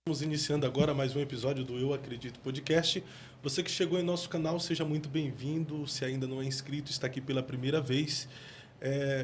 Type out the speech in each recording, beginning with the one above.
Estamos iniciando agora mais um episódio do Eu Acredito Podcast. Você que chegou em nosso canal, seja muito bem-vindo. Se ainda não é inscrito, está aqui pela primeira vez,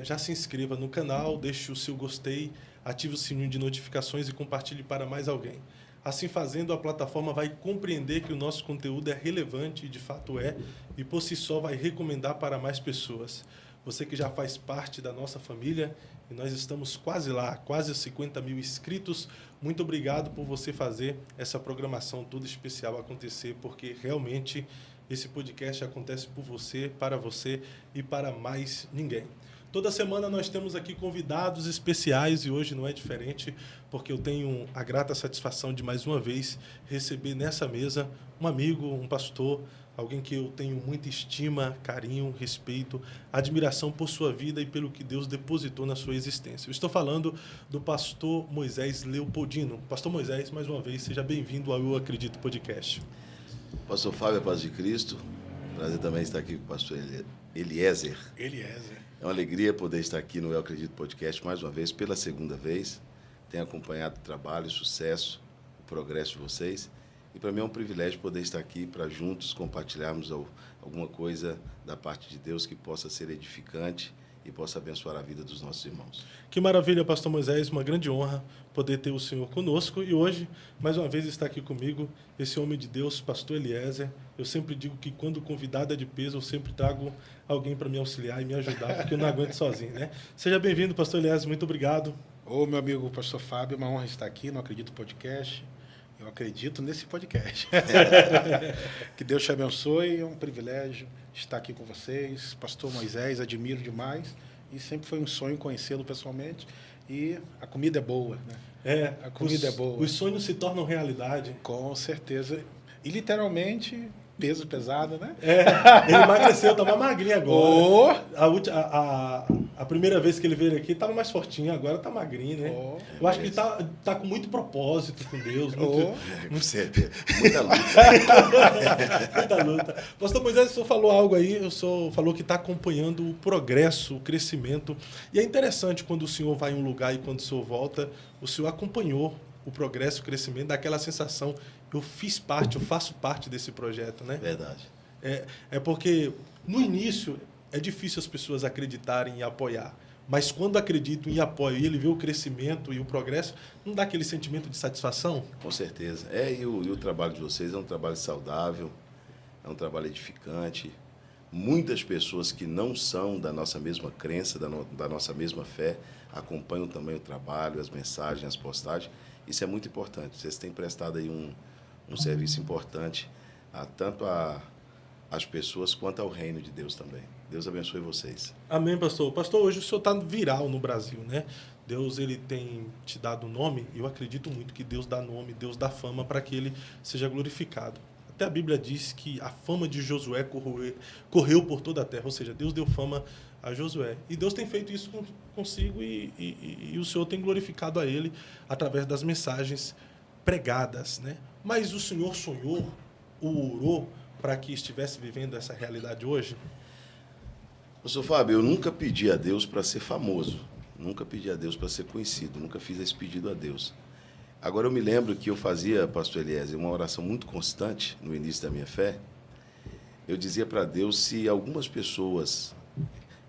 já se inscreva no canal, deixe o seu gostei, ative o sininho de notificações e compartilhe para mais alguém. Assim fazendo, a plataforma vai compreender que o nosso conteúdo é relevante, e de fato é, e por si só vai recomendar para mais pessoas. Você que já faz parte da nossa família, e nós estamos quase lá, quase 50 mil inscritos. Muito obrigado por você fazer essa programação toda especial acontecer, porque realmente esse podcast acontece por você, para você e para mais ninguém. Toda semana nós temos aqui convidados especiais e hoje não é diferente, porque eu tenho a grata satisfação de mais uma vez receber nessa mesa um amigo, um pastor, alguém que eu tenho muita estima, carinho, respeito, admiração por sua vida e pelo que Deus depositou na sua existência. Eu estou falando do pastor Moisés Leopoldino. Pastor Moisés, mais uma vez, seja bem-vindo ao Eu Acredito Podcast. Pastor Fábio, a paz de Cristo. Prazer também estar aqui com o pastor Eliezer. É uma alegria poder estar aqui no Eu Acredito Podcast mais uma vez, pela segunda vez. Tenho acompanhado o trabalho, o sucesso, o progresso de vocês. E para mim é um privilégio poder estar aqui para juntos compartilharmos alguma coisa da parte de Deus que possa ser edificante e possa abençoar a vida dos nossos irmãos. Que maravilha, pastor Moisés, uma grande honra poder ter o senhor conosco. E hoje, mais uma vez, está aqui comigo esse homem de Deus, pastor Eliezer. Eu sempre digo que quando o convidado é de peso, eu sempre trago alguém para me auxiliar e me ajudar, porque eu não aguento sozinho, né? Seja bem-vindo, pastor Eliezer, muito obrigado. Ô, meu amigo pastor Fábio, uma honra estar aqui no Acredito Podcast. Eu acredito nesse podcast. Que Deus te abençoe, é um privilégio estar aqui com vocês. Pastor Moisés, admiro demais e sempre foi um sonho conhecê-lo pessoalmente. E a comida é boa, né? A comida é boa. Os sonhos se tornam realidade. Com certeza. E literalmente, peso pesado, né? Ele emagreceu, estava magrinho agora. A primeira vez que ele veio aqui estava mais fortinho, agora está magrinho, né? Eu acho que ele tá com muito propósito com Deus. Muita luta. Muita luta. Pastor Moisés, o senhor falou algo aí, o senhor falou que está acompanhando o progresso, o crescimento. E é interessante quando o senhor vai em um lugar e quando o senhor volta, o senhor acompanhou o progresso, o crescimento, dá aquela sensação, eu faço parte desse projeto, né? Verdade. É porque no início é difícil as pessoas acreditarem e apoiar, mas quando acreditam e apoiam e ele vê o crescimento e o progresso, não dá aquele sentimento de satisfação? Com certeza. E o trabalho de vocês é um trabalho saudável, é um trabalho edificante. Muitas pessoas que não são da nossa mesma crença, da nossa mesma fé, acompanham também o trabalho, as mensagens, as postagens. Isso é muito importante. Vocês têm prestado aí um serviço importante tanto às pessoas quanto ao reino de Deus também. Deus abençoe vocês. Amém, pastor. Pastor, hoje o senhor está viral no Brasil, né? Deus, ele tem te dado nome, e eu acredito muito que Deus dá nome, Deus dá fama para que ele seja glorificado. Até a Bíblia diz que a fama de Josué correu por toda a terra, ou seja, Deus deu fama a Josué. E Deus tem feito isso consigo e o Senhor tem glorificado a ele através das mensagens pregadas, né? Mas o Senhor sonhou, orou para que estivesse vivendo essa realidade hoje? Pastor Fábio, eu nunca pedi a Deus para ser famoso, nunca pedi a Deus para ser conhecido, nunca fiz esse pedido a Deus. Agora eu me lembro que eu fazia, pastor Eliezer, uma oração muito constante no início da minha fé. Eu dizia para Deus se algumas pessoas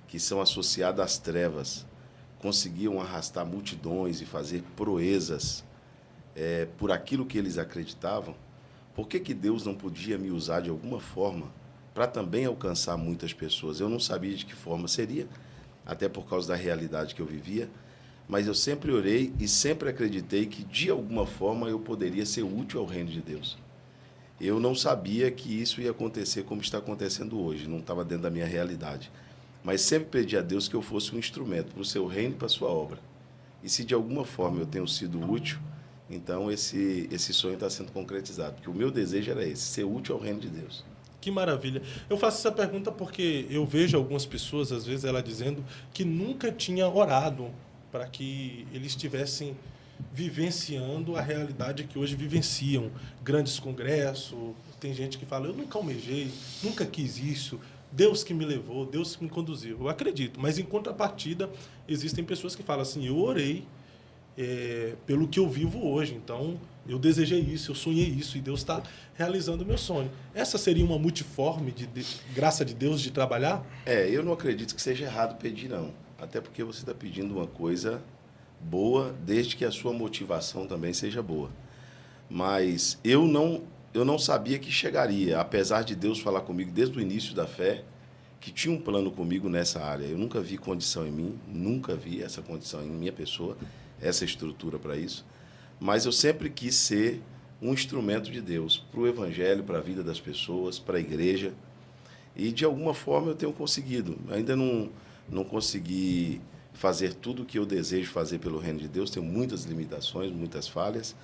que são associadas às trevas conseguiam arrastar multidões e fazer proezas por aquilo que eles acreditavam, por que Deus não podia me usar de alguma forma para também alcançar muitas pessoas? Eu não sabia de que forma seria, até por causa da realidade que eu vivia, mas eu sempre orei e sempre acreditei que, de alguma forma, eu poderia ser útil ao reino de Deus. Eu não sabia que isso ia acontecer como está acontecendo hoje, não estava dentro da minha realidade. Mas sempre pedi a Deus que eu fosse um instrumento para o seu reino e para a sua obra. E se de alguma forma eu tenho sido útil, então esse sonho está sendo concretizado. Porque o meu desejo era esse, ser útil ao reino de Deus. Que maravilha. Eu faço essa pergunta porque eu vejo algumas pessoas, às vezes, ela dizendo que nunca tinha orado para que eles estivessem vivenciando a realidade que hoje vivenciam. Grandes congressos, tem gente que fala, eu nunca almejei, nunca quis isso, Deus que me levou, Deus que me conduziu. Eu acredito, mas em contrapartida, existem pessoas que falam assim, eu orei pelo que eu vivo hoje. Então, eu desejei isso, eu sonhei isso, e Deus está realizando o meu sonho. Essa seria uma multiforme de graça de Deus de trabalhar? Eu não acredito que seja errado pedir, não. Até porque você está pedindo uma coisa boa, desde que a sua motivação também seja boa. Mas eu não sabia que chegaria, apesar de Deus falar comigo desde o início da fé, que tinha um plano comigo nessa área. Eu nunca vi condição em mim, nunca vi essa condição em minha pessoa, essa estrutura para isso. Mas eu sempre quis ser um instrumento de Deus para o Evangelho, para a vida das pessoas, para a igreja. E, de alguma forma, eu tenho conseguido. Ainda não consegui fazer tudo o que eu desejo fazer pelo reino de Deus. Tenho muitas limitações, muitas falhas.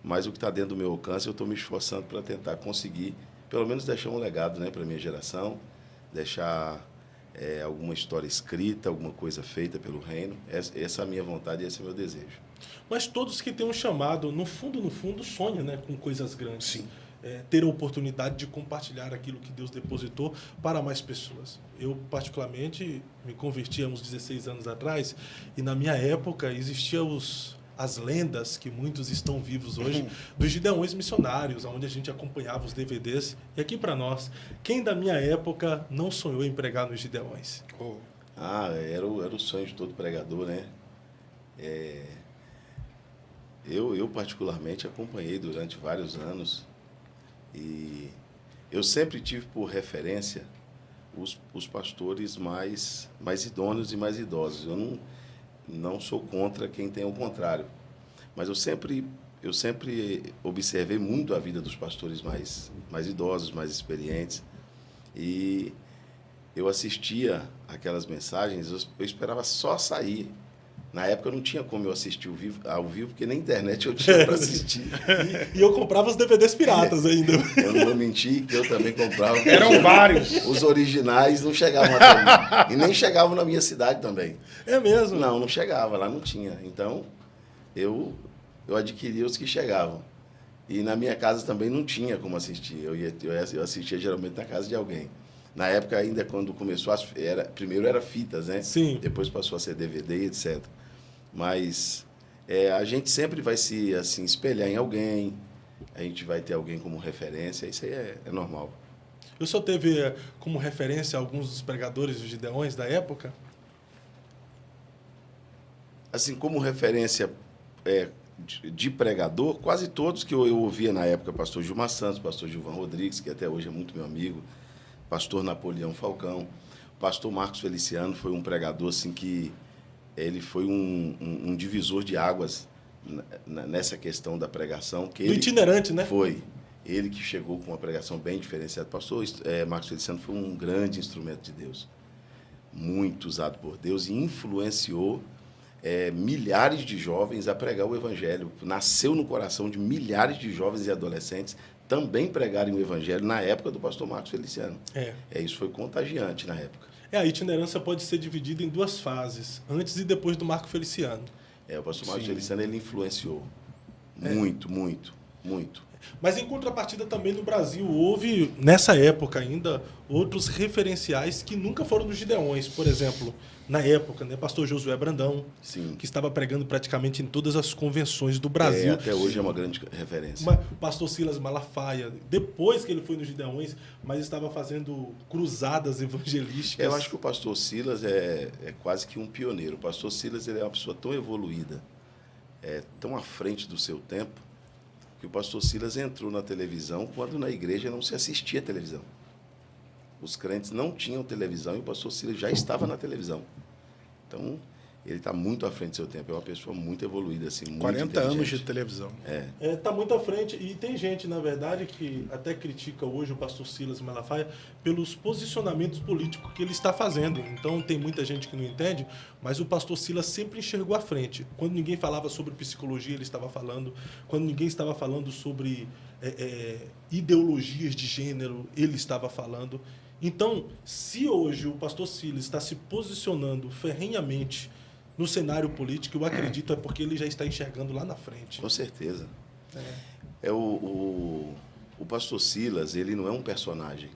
Mas o que está dentro do meu alcance, eu estou me esforçando para tentar conseguir, pelo menos deixar um legado, né, para a minha geração, deixar alguma história escrita, alguma coisa feita pelo reino. Essa é a minha vontade e esse é o meu desejo. Mas todos que têm um chamado, no fundo, sonham, né, com coisas grandes. Sim. Ter a oportunidade de compartilhar aquilo que Deus depositou para mais pessoas. Eu, particularmente, me converti há uns 16 anos atrás, e na minha época existiam as lendas, que muitos estão vivos hoje, dos Gideões Missionários, onde a gente acompanhava os DVDs. E aqui para nós, quem da minha época não sonhou em pregar nos Gideões? Era o sonho de todo pregador, né? Eu particularmente acompanhei durante vários anos, e eu sempre tive por referência os pastores mais idôneos e mais idosos. Eu não sou contra quem tem o contrário, mas eu sempre observei muito a vida dos pastores mais idosos, mais experientes, e eu assistia aquelas mensagens, eu esperava só sair. Na época não tinha como eu assistir ao vivo, porque nem internet eu tinha para assistir. E eu comprava os DVDs piratas ainda. Eu não vou mentir que eu também comprava. Eram vários. Os originais não chegavam até mim. E nem chegavam na minha cidade também. É mesmo? Não chegava, lá não tinha. Então, eu adquiria os que chegavam. E na minha casa também não tinha como assistir. Eu assistia geralmente na casa de alguém. Na época, ainda quando começou, primeiro era fitas, né? Sim. Depois passou a ser DVD, etc. Mas a gente sempre vai se assim, espelhar em alguém, a gente vai ter alguém como referência, isso aí é normal. O senhor teve como referência alguns dos pregadores dos Gideões da época? Assim, como referência de pregador, quase todos que eu ouvia na época, pastor Gilmar Santos, pastor Gilvan Rodrigues, que até hoje é muito meu amigo, pastor Napoleão Falcão, pastor Marcos Feliciano foi um pregador assim que ele foi um divisor de águas nessa questão da pregação. Do itinerante, né? Foi. Ele que chegou com uma pregação bem diferenciada. Pastor Marcos Feliciano foi um grande instrumento de Deus, muito usado por Deus, e influenciou milhares de jovens a pregar o Evangelho. Nasceu no coração de milhares de jovens e adolescentes também pregarem o Evangelho na época do pastor Marcos Feliciano. Isso foi contagiante na época. A itinerância pode ser dividida em duas fases, antes e depois do Marco Feliciano. O pastor Marcos Feliciano, ele influenciou muito, muito, muito. Mas, em contrapartida, também no Brasil houve, nessa época ainda, outros referenciais que nunca foram dos Gideões. Por exemplo, na época, né, pastor Josué Brandão, Sim. que estava pregando praticamente em todas as convenções do Brasil. Até hoje é uma grande referência. Pastor Silas Malafaia, depois que ele foi nos Gideões, mas estava fazendo cruzadas evangelísticas. Eu acho que o pastor Silas é quase que um pioneiro. O pastor Silas, ele é uma pessoa tão evoluída, tão à frente do seu tempo, que o pastor Silas entrou na televisão quando na igreja não se assistia televisão. Os crentes não tinham televisão e o pastor Silas já estava na televisão. Então, ele está muito à frente do seu tempo. É uma pessoa muito evoluída, assim, muito 40 anos de televisão. Está muito à frente. E tem gente, na verdade, que até critica hoje o pastor Silas Malafaia pelos posicionamentos políticos que ele está fazendo. Então, tem muita gente que não entende, mas o pastor Silas sempre enxergou à frente. Quando ninguém falava sobre psicologia, ele estava falando. Quando ninguém estava falando sobre ideologias de gênero, ele estava falando. Então, se hoje o pastor Silas está se posicionando ferrenhamente no cenário político, eu acredito é porque ele já está enxergando lá na frente. Com certeza. O pastor Silas, ele não é um personagem.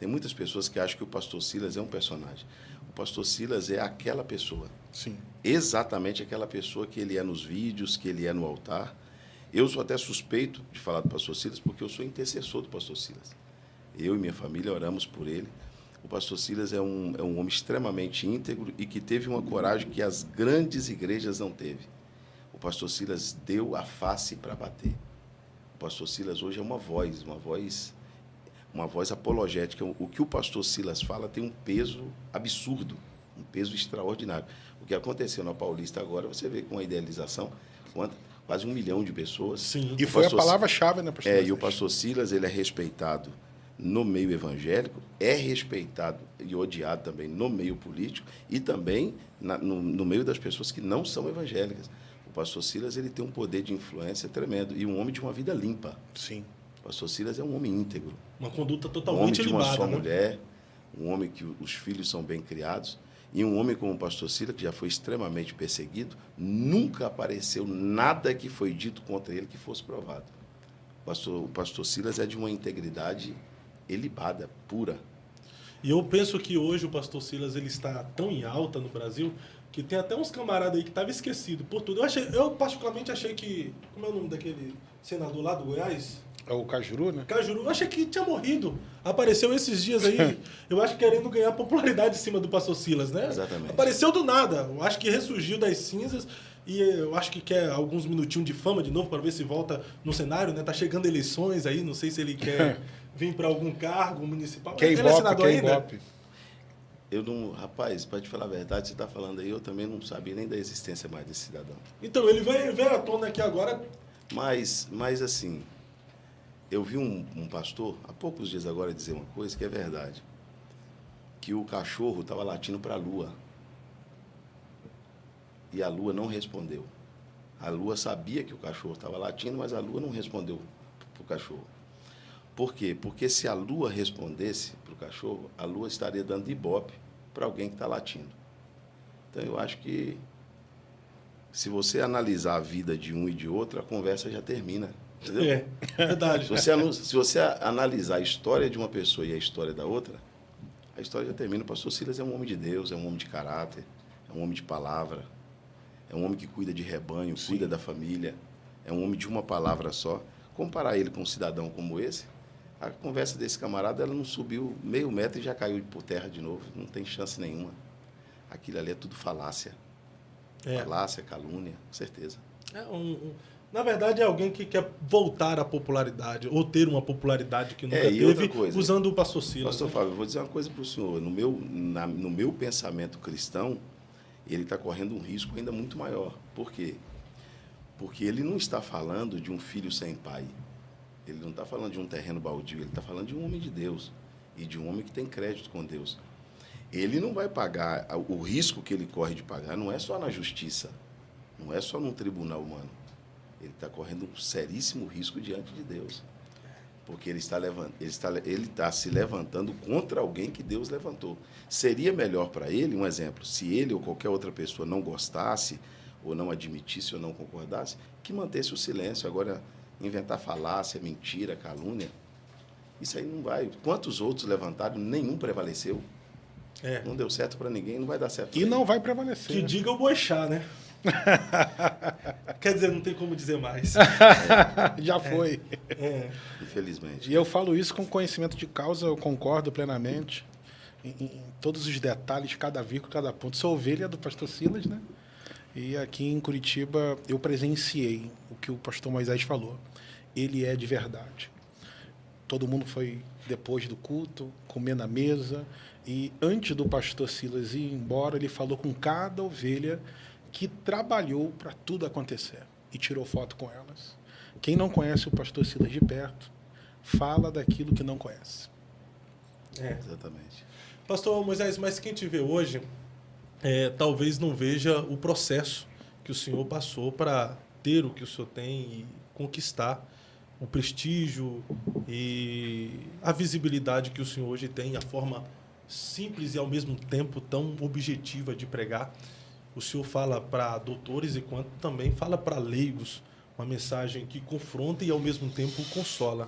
Tem muitas pessoas que acham que o pastor Silas é um personagem. O pastor Silas é aquela pessoa. Sim. Exatamente aquela pessoa que ele é nos vídeos, que ele é no altar. Eu sou até suspeito de falar do pastor Silas, porque eu sou intercessor do pastor Silas. Eu e minha família oramos por ele. O pastor Silas é um homem extremamente íntegro e que teve uma coragem que as grandes igrejas não teve. O pastor Silas deu a face para bater. O pastor Silas hoje é uma voz apologética. O que o pastor Silas fala tem um peso absurdo, um peso extraordinário. O que aconteceu na Paulista agora, você vê com a idealização, quase 1 milhão de pessoas. Sim. E foi a palavra-chave, né, pastor? E o pastor Silas, ele é respeitado no meio evangélico, é respeitado e odiado também no meio político e também no meio das pessoas que não são evangélicas. O pastor Silas, ele tem um poder de influência tremendo e um homem de uma vida limpa. Sim. O pastor Silas é um homem íntegro. Uma conduta Um totalmente homem de uma libada, só né? mulher, um homem que os filhos são bem criados, e um homem como o pastor Silas, que já foi extremamente perseguido, nunca apareceu nada que foi dito contra ele que fosse provado. O pastor Silas é de uma integridade ilibada, pura. E eu penso que hoje o pastor Silas ele está tão em alta no Brasil que tem até uns camaradas aí que estavam esquecidos por tudo. Eu particularmente achei que... Como é o nome daquele senador lá do Goiás? É o Cajuru, né? Cajuru, eu achei que tinha morrido. Apareceu esses dias aí, eu acho que querendo ganhar popularidade em cima do pastor Silas, né? Exatamente. Apareceu do nada. Eu acho que ressurgiu das cinzas e eu acho que quer alguns minutinhos de fama de novo para ver se volta no cenário, né? Tá chegando eleições aí, não sei se ele quer vir para algum cargo municipal. Quem ele é senador ainda? Ibope. Eu não... Rapaz, para te falar a verdade, você está falando aí, eu também não sabia nem da existência mais desse cidadão. Então, ele veio à tona aqui agora. Mas assim, eu vi um pastor, há poucos dias agora, dizer uma coisa que é verdade. Que o cachorro estava latindo para a lua. E a lua não respondeu. A lua sabia que o cachorro estava latindo, mas a lua não respondeu para o cachorro. Por quê? Porque se a lua respondesse para o cachorro, a lua estaria dando ibope para alguém que está latindo. Então, eu acho que, se você analisar a vida de um e de outro, a conversa já termina. Entendeu? É, verdade. Se você analisar a história de uma pessoa e a história da outra, a história já termina. O pastor Silas é um homem de Deus, é um homem de caráter, é um homem de palavra, é um homem que cuida de rebanho, Sim. cuida da família, é um homem de uma palavra só. Comparar ele com um cidadão como esse, a conversa desse camarada, ela não subiu meio metro e já caiu por terra de novo. Não tem chance nenhuma. Aquilo ali é tudo falácia. Falácia, calúnia, com certeza. Na verdade, é alguém que quer voltar à popularidade, ou ter uma popularidade que nunca e outra teve, coisa, usando o pastor Silas. Pastor Fábio, eu vou dizer uma coisa para o senhor. No meu pensamento cristão, ele está correndo um risco ainda muito maior. Por quê? Porque ele não está falando de um filho sem pai. Ele não está falando de um terreno baldio. Ele está falando de um homem de Deus e de um homem que tem crédito com Deus. Ele não vai pagar, o risco que ele corre de pagar não é só na justiça, não é só num tribunal humano. Ele está correndo um seríssimo risco diante de Deus. Porque ele está se levantando contra alguém que Deus levantou. Seria melhor para ele, um exemplo, se ele ou qualquer outra pessoa não gostasse, ou não admitisse, ou não concordasse, que mantesse o silêncio. Agora, inventar falácia, mentira, calúnia, isso aí não vai. Quantos outros levantaram, nenhum prevaleceu. Não deu certo para ninguém, não vai dar certo. E não vai prevalecer. Que diga o Boixá, né? Quer dizer, não tem como dizer mais. Já foi. Infelizmente. E eu falo isso com conhecimento de causa, eu concordo plenamente em todos os detalhes, cada vírgula, cada ponto. Sou ovelha do pastor Silas, né? E aqui em Curitiba eu presenciei o que o pastor Moisés falou. Ele é de verdade. Todo mundo foi, depois do culto, comer na mesa. E antes do pastor Silas ir embora, ele falou com cada ovelha que trabalhou para tudo acontecer. E tirou foto com elas. Quem não conhece o pastor Silas de perto, fala daquilo que não conhece. Exatamente. Pastor Moisés, mas quem te vê hoje, talvez não veja o processo que o senhor passou para ter o que o senhor tem e conquistar o prestígio e a visibilidade que o senhor hoje tem, a forma simples e ao mesmo tempo tão objetiva de pregar. O senhor fala para doutores e quanto também fala para leigos, uma mensagem que confronta e ao mesmo tempo consola.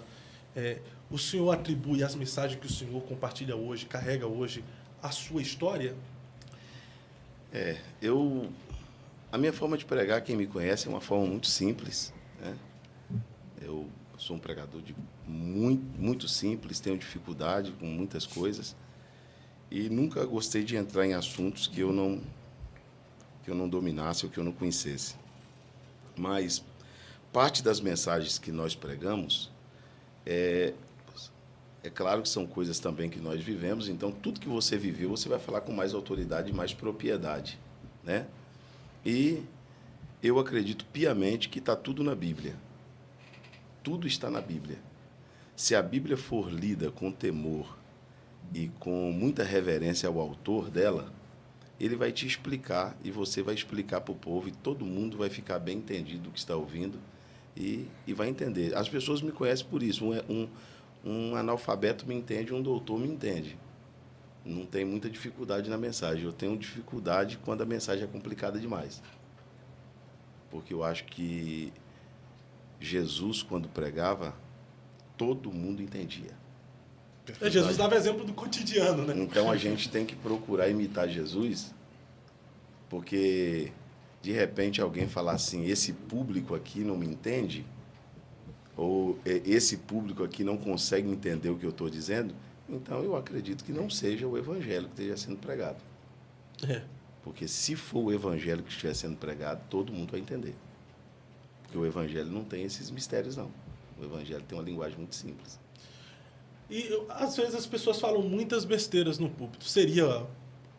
O senhor atribui as mensagens que o senhor compartilha hoje, carrega hoje, à sua história? A minha forma de pregar, quem me conhece, é uma forma muito simples, né? Eu sou um pregador muito simples, tenho dificuldade com muitas coisas e nunca gostei de entrar em assuntos que eu não dominasse ou que eu não conhecesse. Mas parte das mensagens que nós pregamos é claro que são coisas também que nós vivemos, então tudo que você viveu, você vai falar com mais autoridade e mais propriedade, né? E eu acredito piamente que está tudo na Bíblia. Tudo está na Bíblia. Se a Bíblia for lida com temor e com muita reverência ao autor dela, ele vai te explicar e você vai explicar para o povo e todo mundo vai ficar bem entendido do que está ouvindo e vai entender. As pessoas me conhecem por isso. Um analfabeto me entende, um doutor me entende. Não tem muita dificuldade na mensagem. Eu tenho dificuldade quando a mensagem é complicada demais. Porque eu acho que Jesus, quando pregava, todo mundo entendia. Jesus dava exemplo do cotidiano, né? Então, a gente tem que procurar imitar Jesus, porque, de repente, alguém falar assim, esse público aqui não me entende, ou esse público aqui não consegue entender o que eu estou dizendo, então eu acredito que não seja o evangelho que esteja sendo pregado. Porque se for o evangelho que estiver sendo pregado, todo mundo vai entender. Porque o evangelho não tem esses mistérios, não. O evangelho tem uma linguagem muito simples. E, às vezes, as pessoas falam muitas besteiras no púlpito. Seria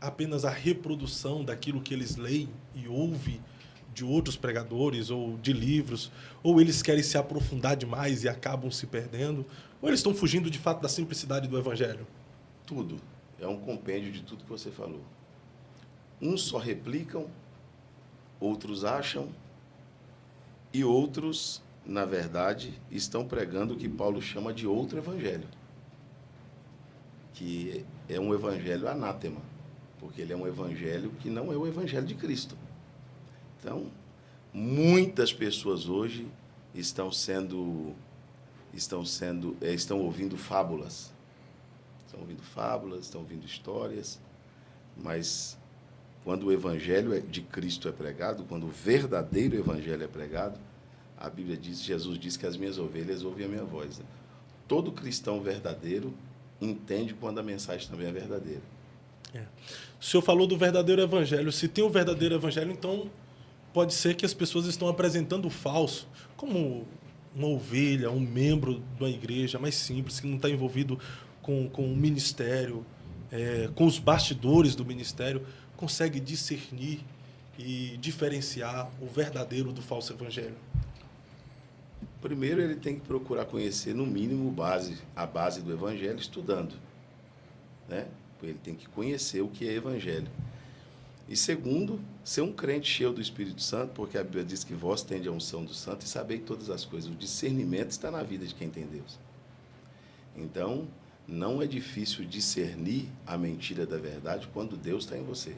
apenas a reprodução daquilo que eles leem e ouvem de outros pregadores ou de livros? Ou eles querem se aprofundar demais e acabam se perdendo? Ou eles estão fugindo, de fato, da simplicidade do evangelho? Tudo. É um compêndio de tudo que você falou. Uns só replicam, outros acham, e outros, na verdade, estão pregando o que Paulo chama de outro evangelho, que é um evangelho anátema, porque ele é um evangelho que não é o evangelho de Cristo. Então, muitas pessoas hoje estão ouvindo fábulas. Estão ouvindo histórias, mas quando o evangelho de Cristo é pregado, quando o verdadeiro evangelho é pregado, a Bíblia diz, Jesus diz que as minhas ovelhas ouvem a minha voz, né? Todo cristão verdadeiro entende quando a mensagem também é verdadeira. O senhor falou do verdadeiro evangelho. Se tem o verdadeiro evangelho, então pode ser que as pessoas estão apresentando o falso como uma ovelha, um membro da igreja mais simples, que não está envolvido com o ministério, com os bastidores do ministério, consegue discernir e diferenciar o verdadeiro do falso evangelho? Primeiro, ele tem que procurar conhecer, no mínimo, a base do evangelho, estudando, né? Ele tem que conhecer o que é evangelho. E segundo, ser um crente cheio do Espírito Santo, porque a Bíblia diz que vós tendes a unção do Santo e sabeis todas as coisas. O discernimento está na vida de quem tem Deus. Então, não é difícil discernir a mentira da verdade quando Deus está em você.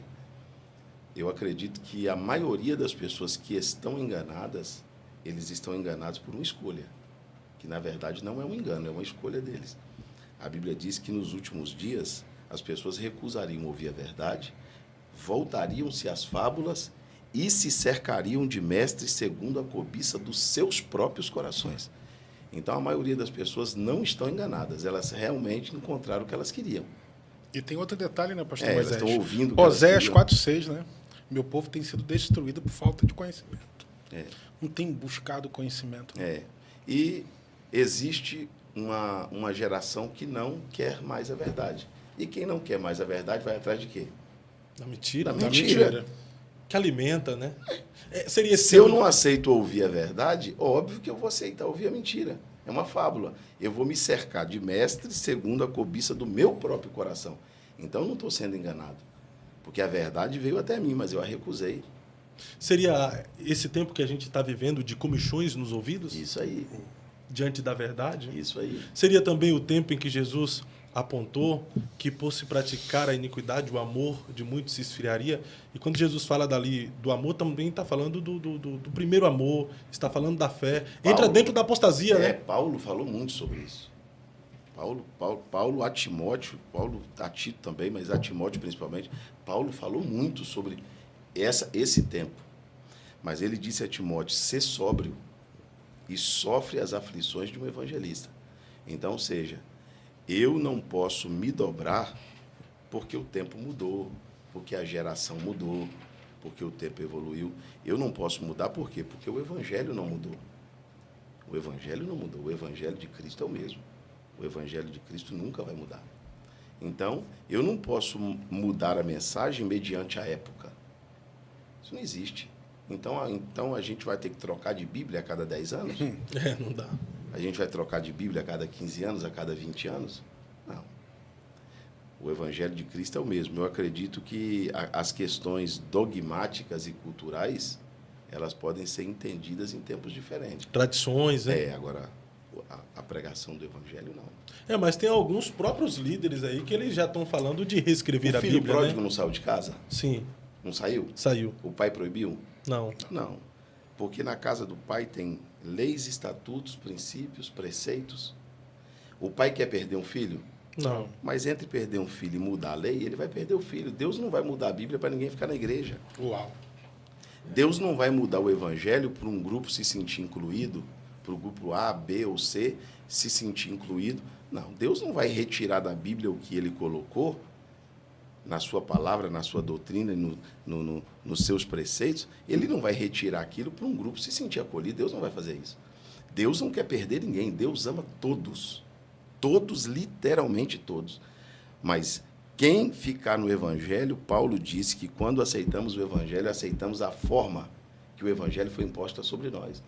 Eu acredito que a maioria das pessoas que estão enganadas, eles estão enganados por uma escolha, que na verdade não é um engano, é uma escolha deles. A Bíblia diz que nos últimos dias as pessoas recusariam ouvir a verdade, voltariam-se às fábulas e se cercariam de mestres segundo a cobiça dos seus próprios corações. Então a maioria das pessoas não estão enganadas, elas realmente encontraram o que elas queriam. E tem outro detalhe, né, pastor Elas Moisés? estão ouvindo o que Oséias elas 4,6, né? Meu povo tem sido destruído por falta de conhecimento. Não tem buscado conhecimento. Né? E existe uma geração que não quer mais a verdade. E quem não quer mais a verdade vai atrás de quê? Da mentira. Da mentira. Que alimenta, né? Seria Se eu não aceito ouvir a verdade, óbvio que eu vou aceitar ouvir a mentira. É uma fábula. Eu vou me cercar de mestres segundo a cobiça do meu próprio coração. Então, eu não estou sendo enganado. Porque a verdade veio até mim, mas eu a recusei. Seria esse tempo que a gente está vivendo de comichões nos ouvidos? Isso aí. Diante da verdade? Isso aí. Seria também o tempo em que Jesus apontou que, por se praticar a iniquidade, o amor de muitos se esfriaria? E quando Jesus fala dali do amor, também está falando do primeiro amor, está falando da fé. Entra dentro da apostasia, né? Paulo falou muito sobre isso. Paulo a Timóteo, Paulo a Tito também, mas a Timóteo principalmente, Paulo falou muito sobre esse tempo. Mas ele disse a Timóteo, ser sóbrio e sofre as aflições de um evangelista. Então, ou seja, eu não posso me dobrar porque o tempo mudou, porque a geração mudou, porque o tempo evoluiu. Eu não posso mudar por quê? Porque o evangelho não mudou. O evangelho não mudou. O evangelho de Cristo é o mesmo. O evangelho de Cristo nunca vai mudar. Então, eu não posso mudar a mensagem mediante a época. Isso não existe. Então a gente vai ter que trocar de Bíblia a cada 10 anos? Não dá. A gente vai trocar de Bíblia a cada 15 anos, a cada 20 anos? Não. O Evangelho de Cristo é o mesmo. Eu acredito que as questões dogmáticas e culturais, elas podem ser entendidas em tempos diferentes. Tradições, né? Agora, a pregação do Evangelho, não. Mas tem alguns próprios líderes aí que eles já estão falando de reescrever a Bíblia, O filho pródigo, né? não saiu de casa? Sim. Não saiu? Saiu. O pai proibiu? Não. Não. Porque na casa do pai tem leis, estatutos, princípios, preceitos. O pai quer perder um filho? Não. Mas entre perder um filho e mudar a lei, ele vai perder o filho. Deus não vai mudar a Bíblia para ninguém ficar na igreja. Uau. Deus não vai mudar o evangelho para um grupo se sentir incluído, para o grupo A, B ou C se sentir incluído. Não, Deus não vai retirar da Bíblia o que ele colocou na sua palavra, na sua doutrina, nos seus preceitos. Ele não vai retirar aquilo para um grupo se sentir acolhido. Deus não vai fazer isso. Deus não quer perder ninguém. Deus ama todos. Todos, literalmente todos. Mas quem ficar no Evangelho, Paulo disse que quando aceitamos o Evangelho, aceitamos a forma que o Evangelho foi imposta sobre nós.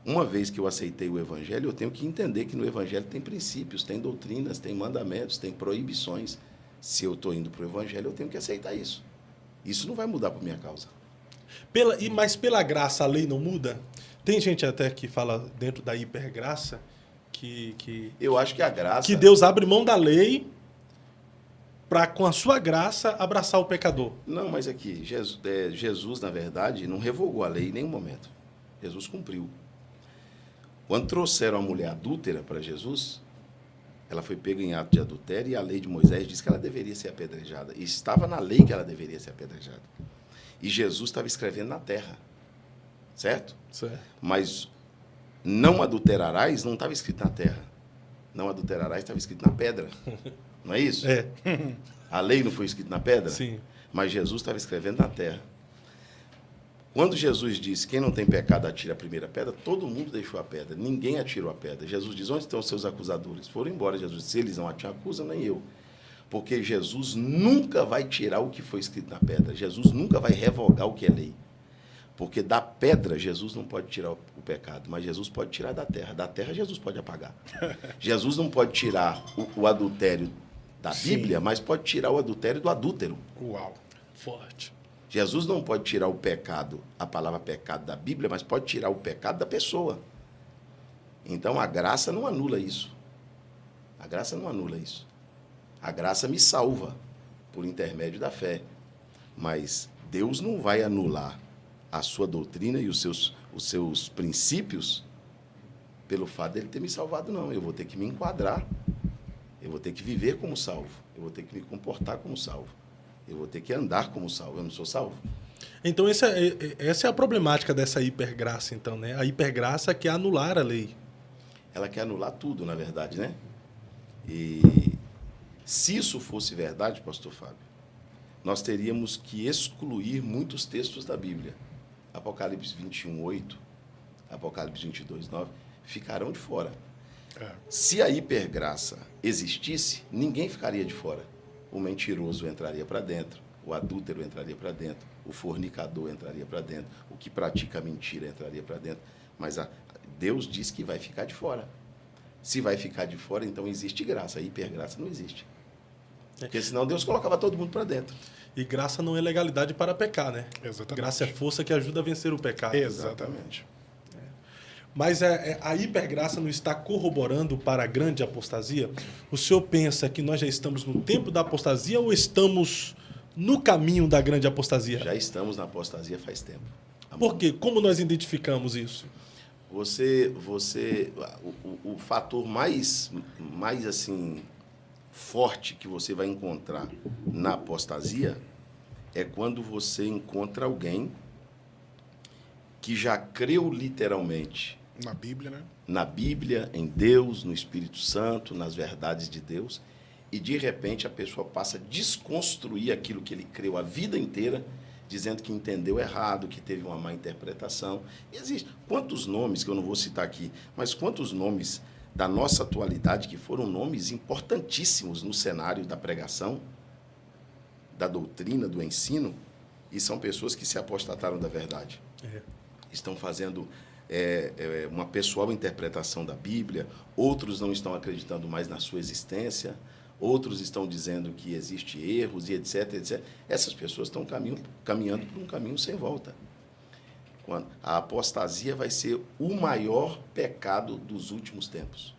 Uma vez que eu aceitei o Evangelho, eu tenho que entender que no Evangelho tem princípios, tem doutrinas, tem mandamentos, tem proibições. Se eu estou indo para o Evangelho, eu tenho que aceitar isso. Isso não vai mudar por minha causa. Mas pela graça a lei não muda? Tem gente até que fala dentro da hipergraça que eu acho que a graça... que Deus abre mão da lei para, com a sua graça, abraçar o pecador. Não, mas aqui, Jesus, na verdade, não revogou a lei em nenhum momento. Jesus cumpriu. Quando trouxeram a mulher adúltera para Jesus, ela foi pega em ato de adultério e a lei de Moisés diz que ela deveria ser apedrejada. E estava na lei que ela deveria ser apedrejada. E Jesus estava escrevendo na terra. Certo? Certo. Mas não adulterarás não estava escrito na terra. Não adulterarás estava escrito na pedra. Não é isso? É. A lei não foi escrita na pedra? Sim. Mas Jesus estava escrevendo na terra. Quando Jesus disse, quem não tem pecado atira a primeira pedra, todo mundo deixou a pedra. Ninguém atirou a pedra. Jesus diz, onde estão os seus acusadores? Foram embora. Jesus disse, se eles não te acusam, nem eu. Porque Jesus nunca vai tirar o que foi escrito na pedra. Jesus nunca vai revogar o que é lei. Porque da pedra, Jesus não pode tirar o pecado, mas Jesus pode tirar da terra. Da terra, Jesus pode apagar. Jesus não pode tirar o adultério da Bíblia, mas pode tirar o adultério do adúltero. Uau. Forte. Jesus não pode tirar o pecado, a palavra pecado da Bíblia, mas pode tirar o pecado da pessoa. Então, a graça não anula isso. A graça não anula isso. A graça me salva por intermédio da fé. Mas Deus não vai anular a sua doutrina e os seus princípios pelo fato dele ter me salvado, não. Eu vou ter que me enquadrar. Eu vou ter que viver como salvo. Eu vou ter que me comportar como salvo. Eu vou ter que andar como salvo. Eu não sou salvo. Então, essa é a problemática dessa hipergraça, então, né? A hipergraça quer anular a lei. Ela quer anular tudo, na verdade, né? E se isso fosse verdade, pastor Fábio, nós teríamos que excluir muitos textos da Bíblia. Apocalipse 21:8, Apocalipse 22:9, ficarão de fora. Se a hipergraça existisse, ninguém ficaria de fora. O mentiroso entraria para dentro, o adúltero entraria para dentro, o fornicador entraria para dentro, o que pratica mentira entraria para dentro. Mas Deus diz que vai ficar de fora. Se vai ficar de fora, então existe graça. A hipergraça não existe. Porque senão Deus colocava todo mundo para dentro. E graça não é legalidade para pecar, né? Exatamente. Graça é força que ajuda a vencer o pecado. Exatamente. Mas a hipergraça não está corroborando para a grande apostasia? O senhor pensa que nós já estamos no tempo da apostasia ou estamos no caminho da grande apostasia? Já estamos na apostasia faz tempo. Por quê? Como nós identificamos isso? o fator mais assim forte que você vai encontrar na apostasia é quando você encontra alguém que já creu literalmente Na Bíblia, né? na Bíblia, em Deus, no Espírito Santo, nas verdades de Deus, e de repente a pessoa passa a desconstruir aquilo que ele creu a vida inteira, dizendo que entendeu errado, que teve uma má interpretação. E existe quantos nomes, que eu não vou citar aqui, mas quantos nomes da nossa atualidade que foram nomes importantíssimos no cenário da pregação, da doutrina, do ensino, e são pessoas que se apostataram da verdade. Estão fazendo uma pessoal interpretação da Bíblia, outros não estão acreditando mais na sua existência, outros estão dizendo que existem erros e etc, etc. Essas pessoas estão caminhando por um caminho sem volta. A apostasia vai ser o maior pecado dos últimos tempos.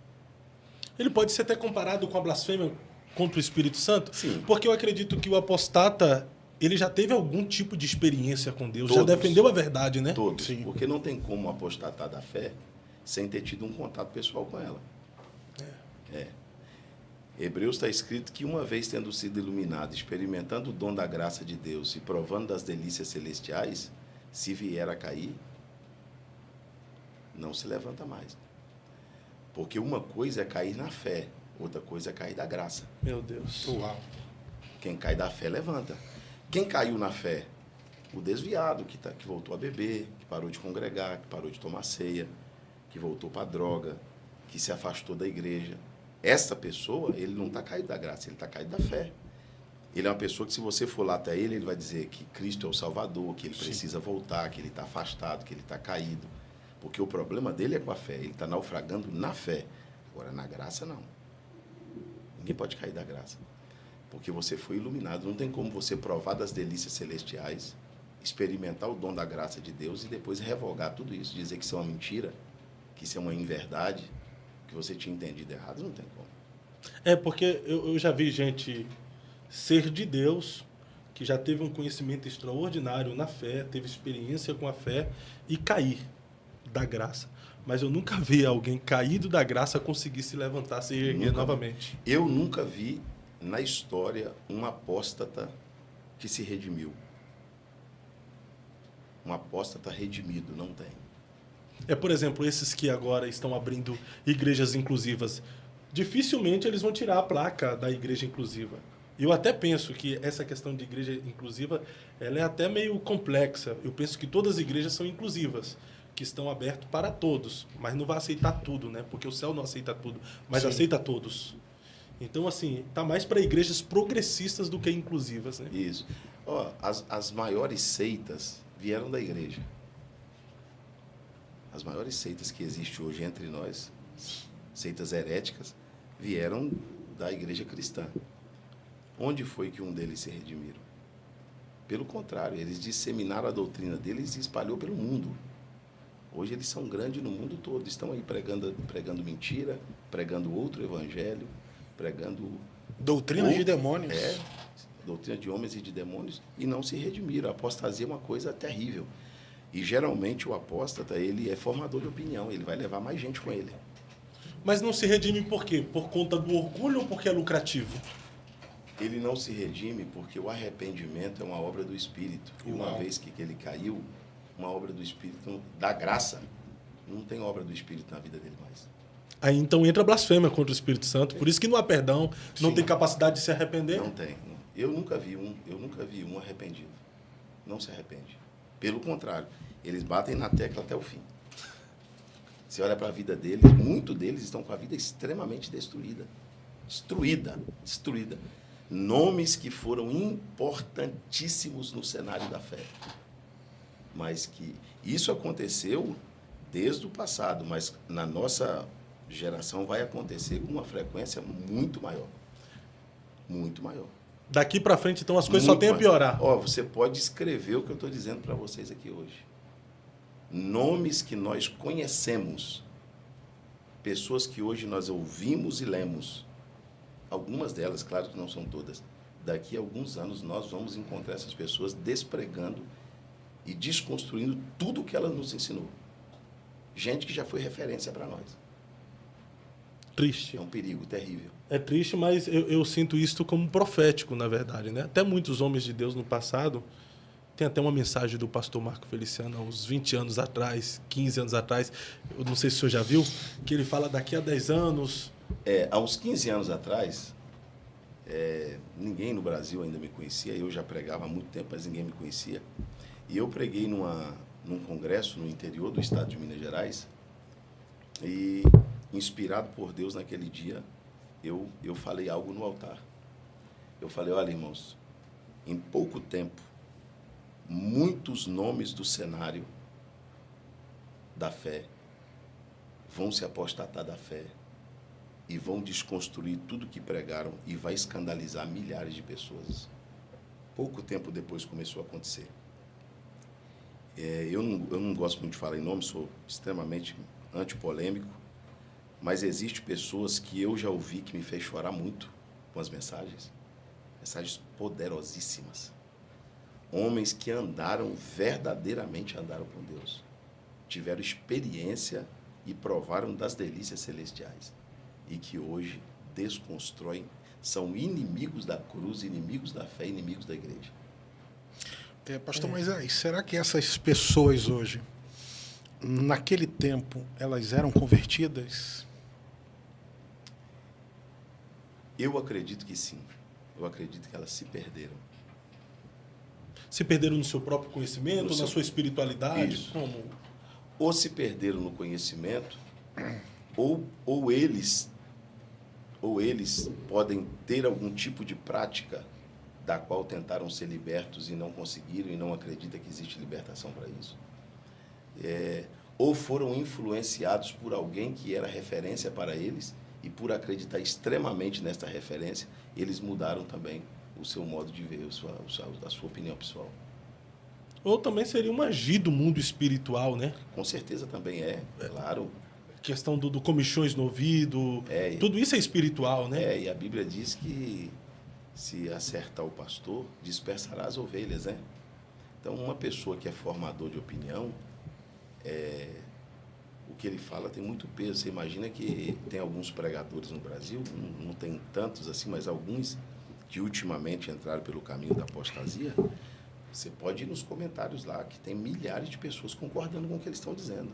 Ele pode ser até comparado com a blasfêmia contra o Espírito Santo? Sim. Porque eu acredito que o apostata, ele já teve algum tipo de experiência com Deus, Todos. já defendeu a verdade, né? Todos. Sim. Porque não tem como apostatar da fé sem ter tido um contato pessoal com ela. Hebreus está escrito que uma vez tendo sido iluminado, experimentando o dom da graça de Deus e provando das delícias celestiais, se vier a cair, não se levanta mais. Porque uma coisa é cair na fé, outra coisa é cair da graça. Meu Deus. Uau. Quem cai da fé, levanta. Quem caiu na fé? O desviado, que voltou a beber, que parou de congregar, que parou de tomar ceia, que voltou para a droga, que se afastou da igreja. Essa pessoa, ele não está caído da graça, ele está caído da fé. Ele é uma pessoa que, se você for lá até ele vai dizer que Cristo é o Salvador, que ele precisa voltar, que ele está afastado, que ele está caído. Porque o problema dele é com a fé, ele está naufragando na fé. Agora, na graça, não. Ninguém pode cair da graça. Porque você foi iluminado. Não tem como você provar das delícias celestiais, experimentar o dom da graça de Deus e depois revogar tudo isso, dizer que isso é uma mentira, que isso é uma inverdade, que você tinha entendido errado. Não tem como. Porque eu já vi gente ser de Deus, que já teve um conhecimento extraordinário na fé, teve experiência com a fé e cair da graça. Mas eu nunca vi alguém caído da graça conseguir se levantar, se erguer novamente. Eu nunca vi na história um apóstata que se redimiu. Um apóstata redimido, não tem. Por exemplo, esses que agora estão abrindo igrejas inclusivas, dificilmente eles vão tirar a placa da igreja inclusiva. Eu até penso que essa questão de igreja inclusiva, ela é até meio complexa. Eu penso que todas as igrejas são inclusivas, que estão abertas para todos, mas não vai aceitar tudo, né? Porque o céu não aceita tudo, mas Sim. aceita todos. Então, assim, tá mais para igrejas progressistas do que inclusivas, né? Isso. As maiores seitas vieram da igreja. As maiores seitas que existem hoje entre nós, seitas heréticas, vieram da igreja cristã. Onde foi que um deles se redimiram? Pelo contrário, eles disseminaram a doutrina deles e espalhou pelo mundo. Hoje eles são grandes no mundo todo. Estão aí pregando mentira, pregando outro evangelho, pregando... Doutrinas de demônios. Doutrina de homens e de demônios, e não se redimiram. A apostasia é uma coisa terrível. E geralmente o apóstata, ele é formador de opinião, ele vai levar mais gente com ele. Mas não se redime por quê? Por conta do orgulho ou porque é lucrativo? Ele não se redime porque o arrependimento é uma obra do Espírito. E uma vez que ele caiu, uma obra do Espírito, da graça, não tem obra do Espírito na vida dele mais. Aí então entra a blasfêmia contra o Espírito Santo. Por isso que não há perdão, não tem capacidade de se arrepender. Não tem. Eu nunca vi um arrependido. Não se arrepende. Pelo contrário, eles batem na tecla até o fim. Você olha para a vida deles, muitos deles estão com a vida extremamente destruída. Destruída. Nomes que foram importantíssimos no cenário da fé. Mas que isso aconteceu desde o passado, mas na nossa geração vai acontecer com uma frequência muito maior. Muito maior. Daqui para frente, então, as coisas só têm a piorar. Você pode escrever o que eu estou dizendo para vocês aqui hoje. Nomes que nós conhecemos, pessoas que hoje nós ouvimos e lemos, algumas delas, claro que não são todas, daqui a alguns anos nós vamos encontrar essas pessoas despregando e desconstruindo tudo o que ela nos ensinou. gente que já foi referência para nós. Triste. É um perigo terrível. É triste, mas eu sinto isso como profético, na verdade, né? Até muitos homens de Deus no passado, tem até uma mensagem do pastor Marco Feliciano, há uns 20 anos atrás, 15 anos atrás, eu não sei se o senhor já viu, que ele fala daqui a 10 anos... Há uns 15 anos atrás, ninguém no Brasil ainda me conhecia, eu já pregava há muito tempo, mas ninguém me conhecia. E eu preguei num congresso no interior do estado de Minas Gerais, e inspirado por Deus naquele dia, eu falei algo no altar. Eu falei, olha, irmãos, em pouco tempo, muitos nomes do cenário da fé vão se apostatar da fé e vão desconstruir tudo que pregaram e vai escandalizar milhares de pessoas. Pouco tempo depois começou a acontecer. Eu não gosto muito de falar em nome, sou extremamente antipolêmico, mas existem pessoas que eu já ouvi que me fez chorar muito com as mensagens poderosíssimas. Homens que verdadeiramente andaram com Deus, tiveram experiência e provaram das delícias celestiais, e que hoje desconstroem, são inimigos da cruz, inimigos da fé, inimigos da igreja. Pastor, mas aí, será que essas pessoas hoje, naquele tempo, elas eram convertidas? Eu acredito que sim. Eu acredito que elas se perderam. Se perderam no seu próprio conhecimento, na sua espiritualidade? Isso. Como? Ou se perderam no conhecimento, ou eles podem ter algum tipo de prática da qual tentaram ser libertos e não conseguiram, e não acreditam que existe libertação para isso. Ou foram influenciados por alguém que era referência para eles, e por acreditar extremamente nesta referência, eles mudaram também o seu modo de ver, a sua opinião pessoal. Ou também seria uma agir do mundo espiritual, né? Com certeza também claro. Questão do comichões no ouvido, tudo isso é espiritual, né? E a Bíblia diz que se acertar o pastor, dispersará as ovelhas, né? Então, uma pessoa que é formador de opinião, o que ele fala tem muito peso. Você imagina que tem alguns pregadores no Brasil, não tem tantos assim, mas alguns que ultimamente entraram pelo caminho da apostasia. Você pode ir nos comentários lá, que tem milhares de pessoas concordando com o que eles estão dizendo.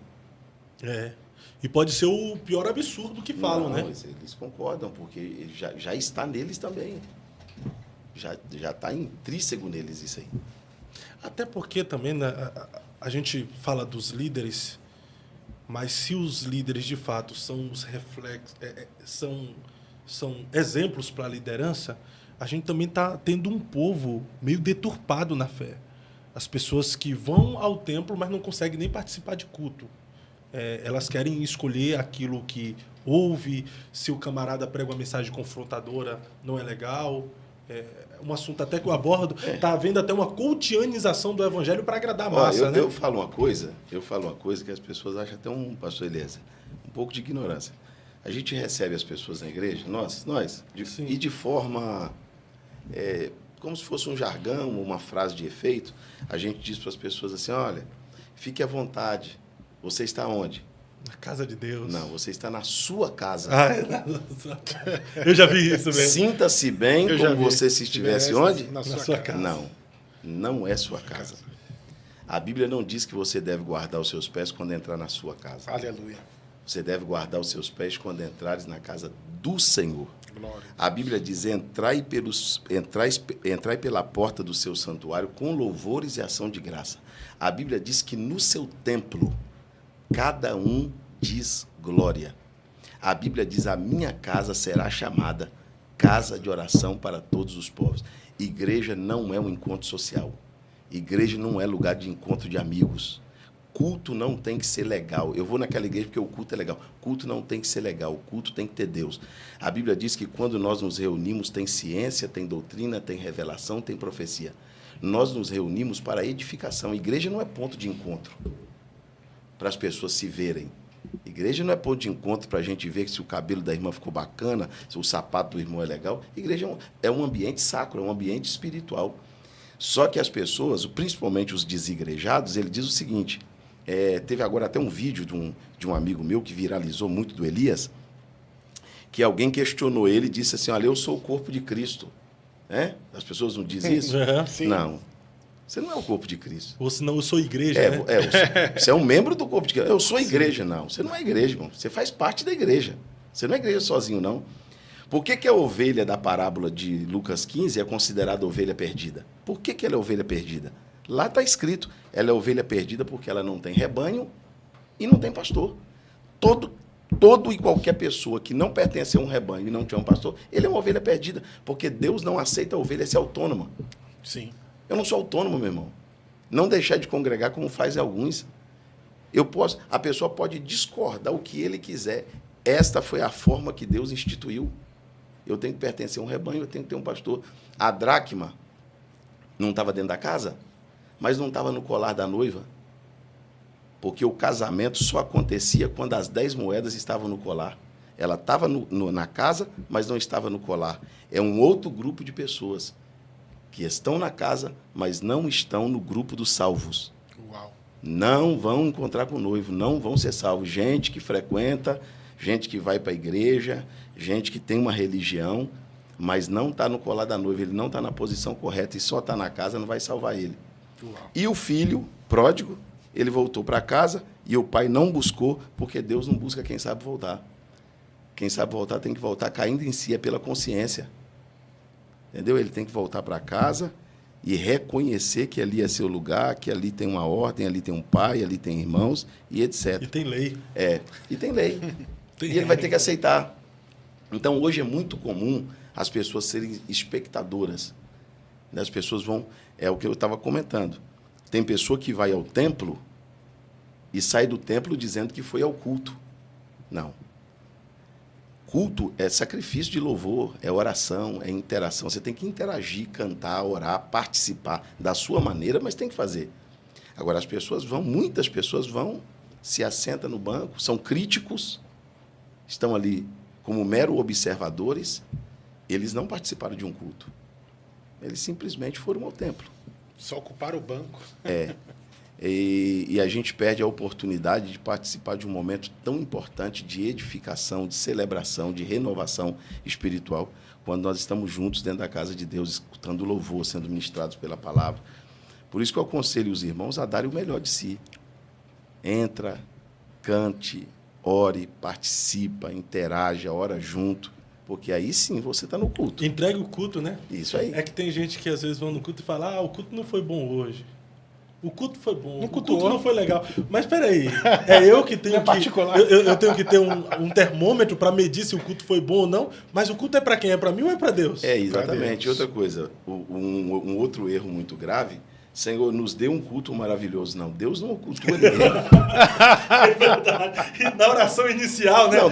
E pode ser o pior absurdo que falam, né? Eles concordam, porque já está neles também. Já está intrínseco neles isso aí. Até porque também, né, a gente fala dos líderes, mas se os líderes de fato são os reflexos, são exemplos para a liderança, a gente também está tendo um povo meio deturpado na fé. As pessoas que vão ao templo, mas não conseguem nem participar de culto. Elas querem escolher aquilo que ouve, se o camarada prega uma mensagem confrontadora, não é legal. Um assunto até que eu abordo, está havendo até uma coutianização do evangelho para agradar a massa, né? Eu falo uma coisa que as pessoas acham até pastor Eliezer, um pouco de ignorância. A gente recebe as pessoas na igreja, nós e de forma, como se fosse um jargão, uma frase de efeito, a gente diz para as pessoas assim, olha, fique à vontade, você está onde? Na casa de Deus. Não, você está na sua casa. Eu já vi isso mesmo. Sinta-se bem como você se estivesse onde? Na sua casa. Não é sua casa. A Bíblia não diz que você deve guardar os seus pés quando entrar na sua casa. Aleluia. Você deve guardar os seus pés quando entrares na casa do Senhor. Glória. A Bíblia diz, entrai pela porta do seu santuário com louvores e ação de graça. A Bíblia diz que no seu templo, cada um diz glória. A Bíblia diz, a minha casa será chamada casa de oração para todos os povos. Igreja não é um encontro social. Igreja não é lugar de encontro de amigos. Culto não tem que ser legal. Eu vou naquela igreja porque o culto é legal. Culto não tem que ser legal. O culto tem que ter Deus. A Bíblia diz que quando nós nos reunimos, tem ciência, tem doutrina, tem revelação, tem profecia. Nós nos reunimos para a edificação. Igreja não é ponto de encontro para as pessoas se verem. Igreja não é ponto de encontro para a gente ver se o cabelo da irmã ficou bacana, se o sapato do irmão é legal. Igreja é um ambiente sacro, é um ambiente espiritual. Só que as pessoas, principalmente os desigrejados, ele diz o seguinte, Teve agora até um vídeo de um amigo meu que viralizou muito, do Elias, que alguém questionou ele e disse assim, olha, eu sou o corpo de Cristo. As pessoas não dizem isso? Sim. Não. Você não é o corpo de Cristo. Ou senão eu sou igreja, né? Você é um membro do corpo de Cristo. Eu sou igreja, não. Você não é igreja, irmão. Você faz parte da igreja. Você não é igreja sozinho, não. Por que a ovelha da parábola de Lucas 15 é considerada ovelha perdida? Por que ela é ovelha perdida? Lá está escrito, ela é ovelha perdida porque ela não tem rebanho e não tem pastor. Todo e qualquer pessoa que não pertence a um rebanho e não tem um pastor, ele é uma ovelha perdida, porque Deus não aceita a ovelha ser autônoma. Sim. Eu não sou autônomo, meu irmão. Não deixar de congregar como fazem alguns. A pessoa pode discordar o que ele quiser. Esta foi a forma que Deus instituiu. Eu tenho que pertencer a um rebanho, eu tenho que ter um pastor. A dracma não estava dentro da casa, mas não estava no colar da noiva. Porque o casamento só acontecia quando as 10 moedas estavam no colar. Ela estava na casa, mas não estava no colar. É um outro grupo de pessoas que estão na casa, mas não estão no grupo dos salvos. Uau. Não vão encontrar com o noivo, não vão ser salvos. Gente que frequenta, gente que vai para a igreja, gente que tem uma religião, mas não está no colar da noiva, ele não está na posição correta e só está na casa, não vai salvar ele. Uau. E o filho pródigo, ele voltou para casa e o pai não buscou, porque Deus não busca quem sabe voltar. Quem sabe voltar tem que voltar caindo em si, é pela consciência. Entendeu? Ele tem que voltar para casa e reconhecer que ali é seu lugar, que ali tem uma ordem, ali tem um pai, ali tem irmãos e etc. E tem lei. E tem lei. E ele vai ter que aceitar. Então, hoje é muito comum as pessoas serem espectadoras. As pessoas vão... É o que eu estava comentando. Tem pessoa que vai ao templo e sai do templo dizendo que foi ao culto. Não. Culto é sacrifício de louvor, é oração, é interação. Você tem que interagir, cantar, orar, participar da sua maneira, mas tem que fazer. Agora, muitas pessoas vão, se assentam no banco, são críticos, estão ali como mero observadores, eles não participaram de um culto. Eles simplesmente foram ao templo. Só ocuparam o banco. E a gente perde a oportunidade de participar de um momento tão importante de edificação, de celebração, de renovação espiritual, quando nós estamos juntos dentro da casa de Deus, escutando louvor, sendo ministrados pela palavra. Por isso que eu aconselho os irmãos a darem o melhor de si. Entra, cante, ore, participa, interaja, ora junto, porque aí sim você está no culto. Entrega o culto, né? Isso aí. É que tem gente que às vezes vai no culto e fala, o culto não foi bom hoje. O culto foi bom, Não o culto cultuou. não foi legal. Mas peraí, é eu que tenho É que... particular. Eu tenho que ter um termômetro para medir se o culto foi bom ou não, mas o culto é para quem? É para mim ou é para Deus? Exatamente. Outra coisa, um outro erro muito grave, Senhor, nos dê um culto maravilhoso. Não, Deus não cultua ninguém. É verdade. E na oração inicial, né? Não,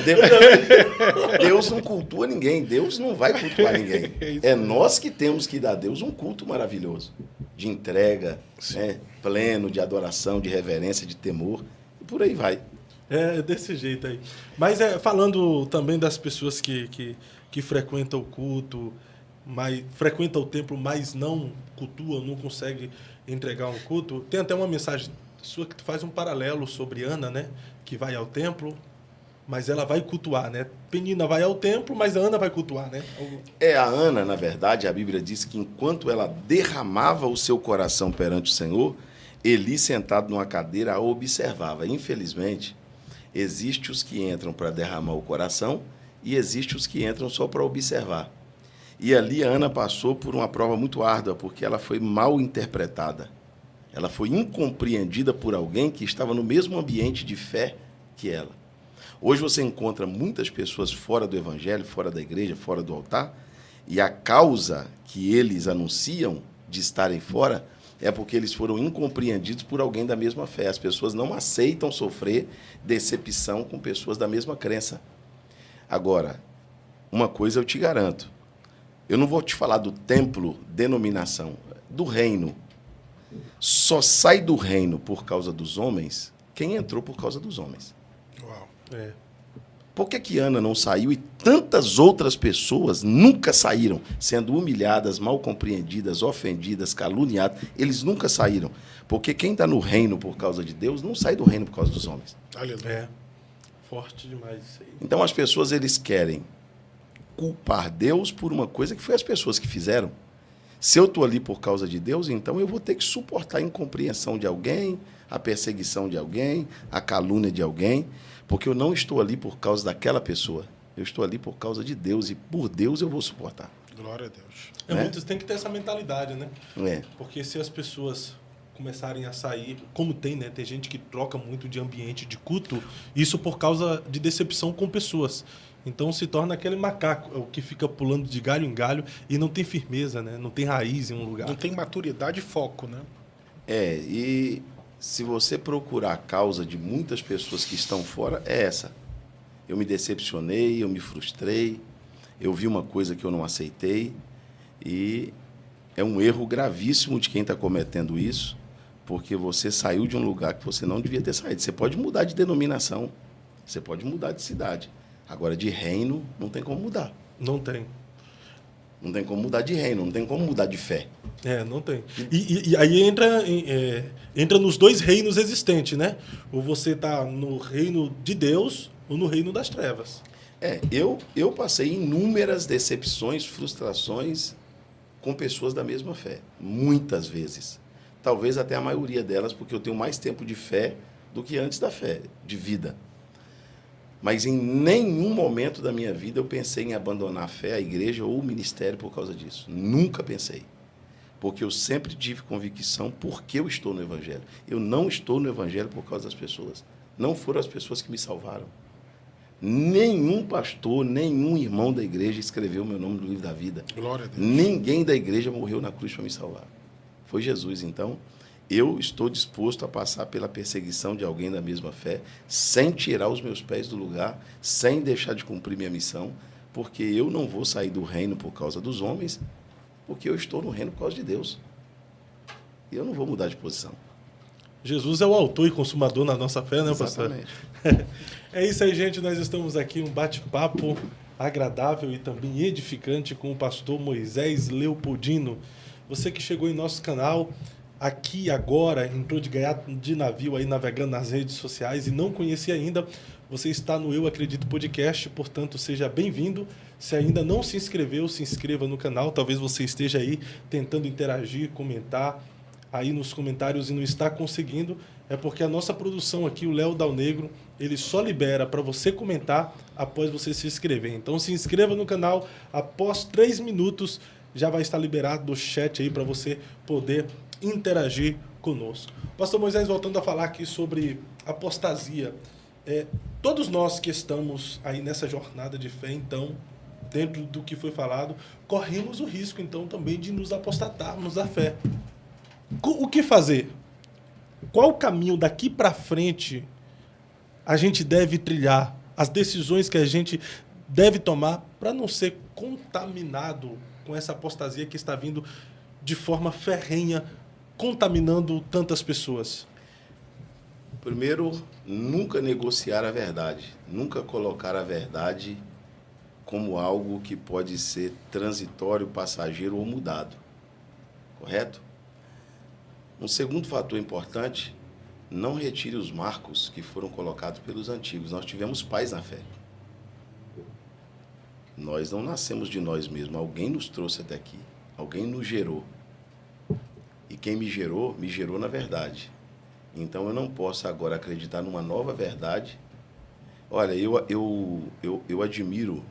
Deus não cultua ninguém. Deus não vai cultuar ninguém. É nós que temos que dar a Deus um culto maravilhoso, de entrega, né, pleno, de adoração, de reverência, de temor, e por aí vai. É desse jeito aí. Mas falando também das pessoas que frequentam o culto, frequentam o templo, mas não cultuam, não conseguem entregar um culto, tem até uma mensagem sua que faz um paralelo sobre Ana, né? Que vai ao templo, mas ela vai cultuar, né? Penina vai ao templo, mas a Ana vai cultuar, né? A Ana, na verdade, a Bíblia diz que enquanto ela derramava o seu coração perante o Senhor, Eli, sentado numa cadeira, a observava. Infelizmente, existem os que entram para derramar o coração e existem os que entram só para observar. E ali a Ana passou por uma prova muito árdua, porque ela foi mal interpretada. Ela foi incompreendida por alguém que estava no mesmo ambiente de fé que ela. Hoje você encontra muitas pessoas fora do evangelho, fora da igreja, fora do altar, e a causa que eles anunciam de estarem fora é porque eles foram incompreendidos por alguém da mesma fé. As pessoas não aceitam sofrer decepção com pessoas da mesma crença. Agora, uma coisa eu te garanto, eu não vou te falar do templo, denominação, do reino. Só sai do reino por causa dos homens quem entrou por causa dos homens. Uau. Por que Ana não saiu e tantas outras pessoas nunca saíram, sendo humilhadas, mal compreendidas, ofendidas, caluniadas? Eles nunca saíram. Porque quem está no reino por causa de Deus não sai do reino por causa dos homens. Aleluia. É. Forte demais isso aí. Então as pessoas eles querem culpar Deus por uma coisa que foi as pessoas que fizeram. Se eu estou ali por causa de Deus, então eu vou ter que suportar a incompreensão de alguém, a perseguição de alguém, a calúnia de alguém, porque eu não estou ali por causa daquela pessoa. Eu estou ali por causa de Deus e por Deus eu vou suportar. Glória a Deus. Né? Muitos têm que ter essa mentalidade, né? É. Porque se as pessoas começarem a sair, como tem, né? Tem gente que troca muito de ambiente de culto, isso por causa de decepção com pessoas. Então se torna aquele macaco, o que fica pulando de galho em galho e não tem firmeza, né? Não tem raiz em um lugar. Não tem maturidade e foco, né? E se você procurar a causa de muitas pessoas que estão fora, é essa. Eu me decepcionei, eu me frustrei, eu vi uma coisa que eu não aceitei e é um erro gravíssimo de quem está cometendo isso, porque você saiu de um lugar que você não devia ter saído. Você pode mudar de denominação, você pode mudar de cidade. Agora, de reino, não tem como mudar. Não tem. Não tem como mudar de reino, não tem como mudar de fé. Não tem. E aí entra nos dois reinos existentes, né? Ou você está no reino de Deus ou no reino das trevas. Eu passei inúmeras decepções, frustrações com pessoas da mesma fé. Muitas vezes. Talvez até a maioria delas, porque eu tenho mais tempo de fé do que antes da fé, de vida. Mas em nenhum momento da minha vida eu pensei em abandonar a fé, a igreja ou o ministério por causa disso. Nunca pensei. Porque eu sempre tive convicção porque eu estou no Evangelho. Eu não estou no Evangelho por causa das pessoas. Não foram as pessoas que me salvaram. Nenhum pastor, nenhum irmão da igreja escreveu meu nome no livro da vida. Glória a Deus. Ninguém da igreja morreu na cruz para me salvar. Foi Jesus. Então, eu estou disposto a passar pela perseguição de alguém da mesma fé, sem tirar os meus pés do lugar, sem deixar de cumprir minha missão, porque eu não vou sair do reino por causa dos homens, porque eu estou no reino por causa de Deus. E eu não vou mudar de posição. Jesus é o autor e consumador na nossa fé, né, pastor? Exatamente. É isso aí, gente. Nós estamos aqui, um bate-papo agradável e também edificante com o pastor Moisés Leopoldino. Você que chegou em nosso canal aqui agora, entrou de navio aí navegando nas redes sociais e não conhecia ainda, você está no Eu Acredito Podcast, portanto, seja bem-vindo. Se ainda não se inscreveu, se inscreva no canal. Talvez você esteja aí tentando interagir, comentar aí nos comentários e não está conseguindo. É porque a nossa produção aqui, o Léo Dal Negro, ele só libera para você comentar após você se inscrever. Então, se inscreva no canal. Após 3 minutos, já vai estar liberado o chat aí para você poder interagir conosco. Pastor Moisés, voltando a falar aqui sobre apostasia. Todos nós que estamos aí nessa jornada de fé, então, dentro do que foi falado, corremos o risco, então, também de nos apostatarmos da fé. O que fazer? Qual o caminho daqui para frente a gente deve trilhar? As decisões que a gente deve tomar para não ser contaminado com essa apostasia que está vindo de forma ferrenha, contaminando tantas pessoas? Primeiro, nunca negociar a verdade. Nunca colocar a verdade como algo que pode ser transitório, passageiro ou mudado. Correto? Um segundo fator importante, não retire os marcos que foram colocados pelos antigos. Nós tivemos pais na fé. Nós não nascemos de nós mesmos. Alguém nos trouxe até aqui. Alguém nos gerou. E quem me gerou na verdade. Então eu não posso agora acreditar numa nova verdade. Olha, eu admiro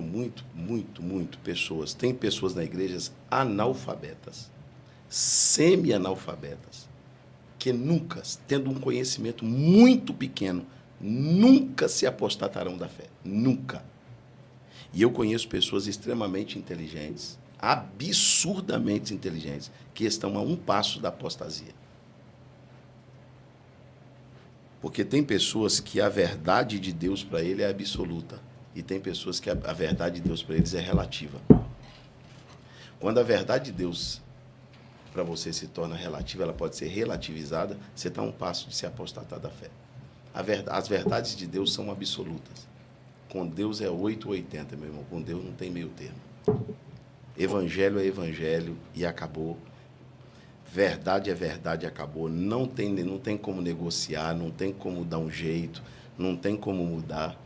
muito pessoas. Tem pessoas na igreja analfabetas, semi-analfabetas, que nunca, tendo um conhecimento muito pequeno, nunca se apostatarão da fé. Nunca. E eu conheço pessoas extremamente inteligentes, absurdamente inteligentes, que estão a um passo da apostasia. Porque tem pessoas que a verdade de Deus para ele é absoluta. E tem pessoas que a verdade de Deus para eles é relativa. Quando a verdade de Deus para você se torna relativa, ela pode ser relativizada, você está a um passo de se apostatar da fé. As verdades de Deus são absolutas. Com Deus é 8 ou 80, meu irmão. Com Deus não tem meio termo. Evangelho é evangelho e acabou. Verdade é verdade e acabou. Não tem como negociar, não tem como dar um jeito, não tem como mudar.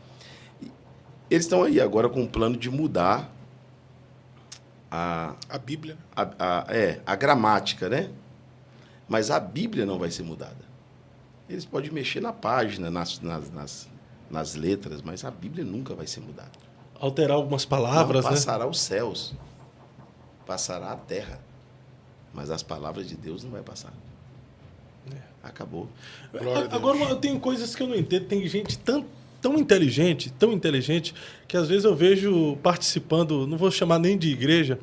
Eles estão aí agora com um plano de mudar a Bíblia. A gramática, né? Mas a Bíblia não vai ser mudada. Eles podem mexer na página, nas letras, mas a Bíblia nunca vai ser mudada. Alterar algumas palavras, não, né? passará os céus, passará a terra, mas as palavras de Deus não vai passar. Acabou. Agora, eu tenho coisas que eu não entendo. Tem gente tão inteligente, que às vezes eu vejo participando, não vou chamar nem de igreja,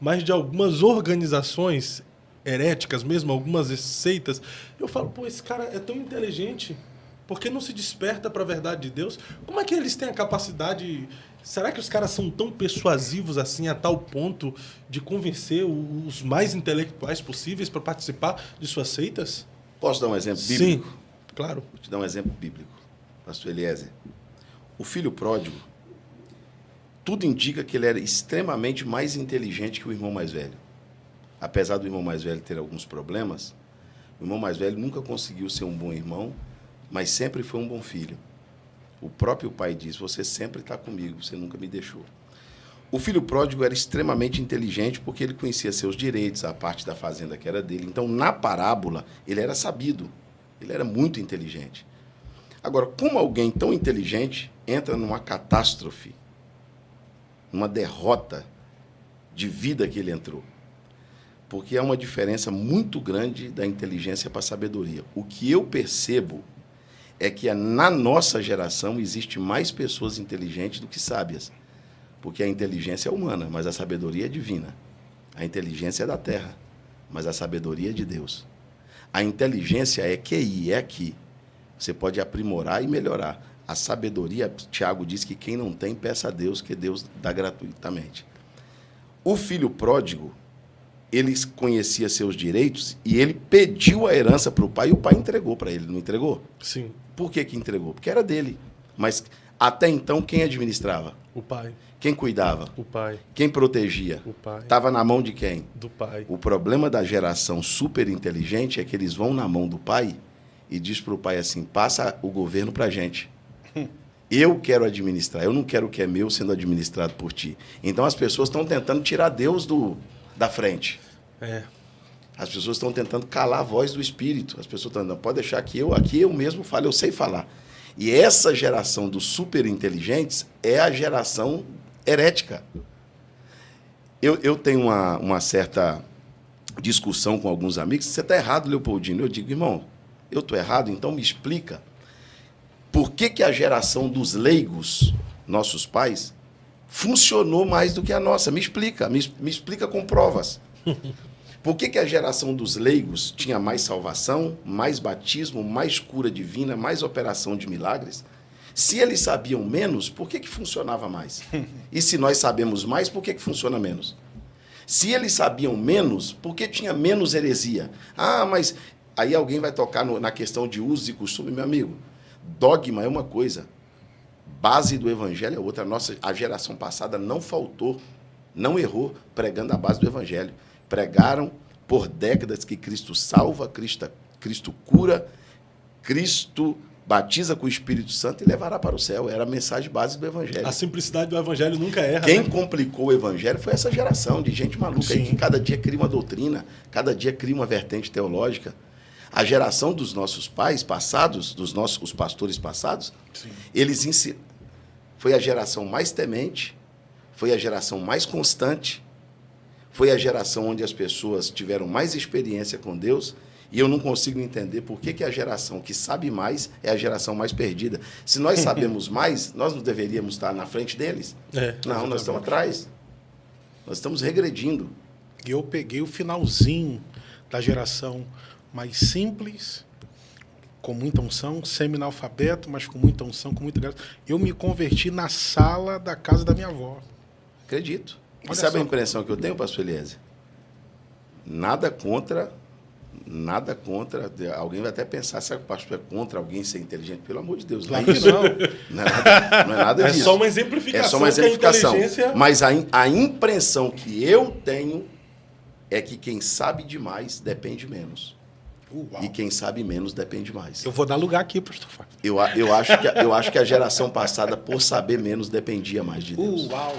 mas de algumas organizações heréticas mesmo, algumas seitas. Eu falo, pô, esse cara é tão inteligente, por que não se desperta para a verdade de Deus? Como é que eles têm a capacidade... Será que os caras são tão persuasivos assim, a tal ponto de convencer os mais intelectuais possíveis para participar de suas seitas? Posso dar um exemplo bíblico? Sim, claro. Vou te dar um exemplo bíblico, pastor Eliezer. O filho pródigo, tudo indica que ele era extremamente mais inteligente que o irmão mais velho. Apesar do irmão mais velho ter alguns problemas, o irmão mais velho nunca conseguiu ser um bom irmão, mas sempre foi um bom filho. O próprio pai diz, você sempre está comigo, você nunca me deixou. O filho pródigo era extremamente inteligente porque ele conhecia seus direitos, a parte da fazenda que era dele. Então, na parábola, ele era sabido, ele era muito inteligente. Agora, como alguém tão inteligente entra numa catástrofe, numa derrota de vida que ele entrou? Porque há uma diferença muito grande da inteligência para a sabedoria. O que eu percebo é que na nossa geração existe mais pessoas inteligentes do que sábias. Porque a inteligência é humana, mas a sabedoria é divina. A inteligência é da terra, mas a sabedoria é de Deus. A inteligência é QI, é aqui. Você pode aprimorar e melhorar. A sabedoria, Tiago diz que quem não tem, peça a Deus, que Deus dá gratuitamente. O filho pródigo, ele conhecia seus direitos e ele pediu a herança para o pai e o pai entregou para ele, não entregou? Sim. Por que entregou? Porque era dele. Mas até então, quem administrava? O pai. Quem cuidava? O pai. Quem protegia? O pai. Estava na mão de quem? Do pai. O problema da geração super inteligente é que eles vão na mão do pai e diz para o pai assim, passa o governo para a gente. Eu quero administrar, eu não quero o que é meu sendo administrado por ti. Então as pessoas estão tentando tirar Deus da frente. As pessoas estão tentando calar a voz do Espírito. As pessoas estão dizendo, pode deixar que eu mesmo falo, eu sei falar. E essa geração dos super inteligentes é a geração herética. Eu tenho uma certa discussão com alguns amigos. Você está errado, Leopoldino. Eu digo, irmão, eu estou errado, então me explica. Por que a geração dos leigos, nossos pais, funcionou mais do que a nossa? Me explica com provas. Por que a geração dos leigos tinha mais salvação, mais batismo, mais cura divina, mais operação de milagres? Se eles sabiam menos, por que funcionava mais? E se nós sabemos mais, por que funciona menos? Se eles sabiam menos, por que tinha menos heresia? Ah, mas aí alguém vai tocar na questão de usos e costumes, meu amigo. Dogma é uma coisa, base do evangelho é outra. A geração passada não faltou, não errou pregando a base do evangelho. Pregaram por décadas que Cristo salva, Cristo cura, Cristo batiza com o Espírito Santo e levará para o céu. Era a mensagem base do evangelho. A simplicidade do evangelho nunca erra. Quem complicou o evangelho foi essa geração de gente maluca aí que cada dia cria uma doutrina, cada dia cria uma vertente teológica. A geração dos nossos pais passados, os pastores passados, eles foi a geração mais temente, foi a geração mais constante, foi a geração onde as pessoas tiveram mais experiência com Deus, e eu não consigo entender por que a geração que sabe mais é a geração mais perdida. Se nós sabemos mais, nós não deveríamos estar na frente deles? Não, nós estamos atrás. Nós estamos regredindo. E eu peguei o finalzinho da geração mais simples, com muita unção, semi-analfabeto, mas com muita unção, com muita graça. Eu me converti na sala da casa da minha avó. Acredito. E sabe a impressão que eu tenho, pastor Eliezer? Nada contra Nada contra. Alguém vai até pensar, será que o pastor é contra alguém ser inteligente? Pelo amor de Deus. Claro que não. Não é nada disso. É só uma exemplificação. É só uma exemplificação. Que a inteligência... Mas a impressão que eu tenho é que quem sabe demais depende menos. Uau. E quem sabe menos depende mais. Eu vou dar lugar aqui, pastor Fábio. Eu acho que a geração passada, por saber menos, dependia mais de Deus. Uau.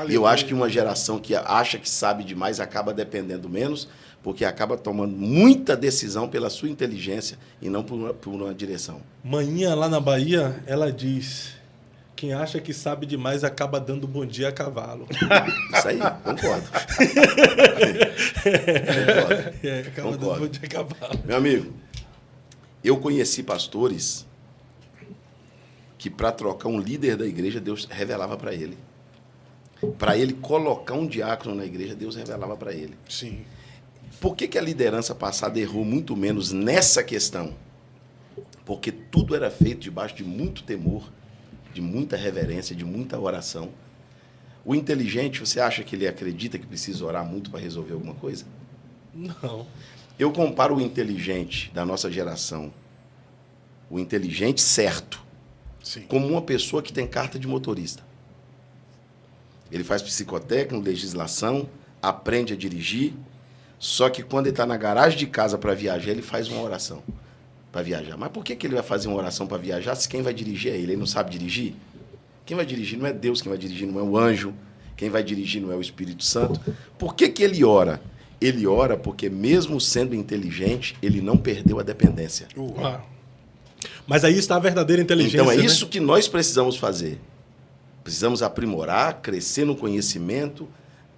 E eu acho que uma geração que acha que sabe demais acaba dependendo menos, porque acaba tomando muita decisão pela sua inteligência e não por uma direção. Manhinha lá na Bahia, ela diz: quem acha que sabe demais acaba dando bom dia a cavalo. Isso aí, concordo. Acaba dando bom dia a cavalo. Meu amigo, eu conheci pastores que para trocar um líder da igreja, Deus revelava para ele. Para ele colocar um diácono na igreja, Deus revelava para ele. Sim. Por que a liderança passada errou muito menos nessa questão? Porque tudo era feito debaixo de muito temor, de muita reverência, de muita oração. O inteligente, você acha que ele acredita que precisa orar muito para resolver alguma coisa? Não. Eu comparo o inteligente da nossa geração, o inteligente certo, Sim. como uma pessoa que tem carta de motorista. Ele faz psicotécnico, legislação, aprende a dirigir, só que quando ele está na garagem de casa para viajar, ele faz uma oração para viajar. Mas por que ele vai fazer uma oração para viajar se quem vai dirigir é ele? Ele não sabe dirigir? Quem vai dirigir não é Deus, quem vai dirigir não é o anjo, quem vai dirigir não é o Espírito Santo. Por que ele ora? Ele ora porque, mesmo sendo inteligente, ele não perdeu a dependência. Ah. Mas aí está a verdadeira inteligência. Então é né? isso que nós precisamos fazer. Precisamos aprimorar, crescer no conhecimento,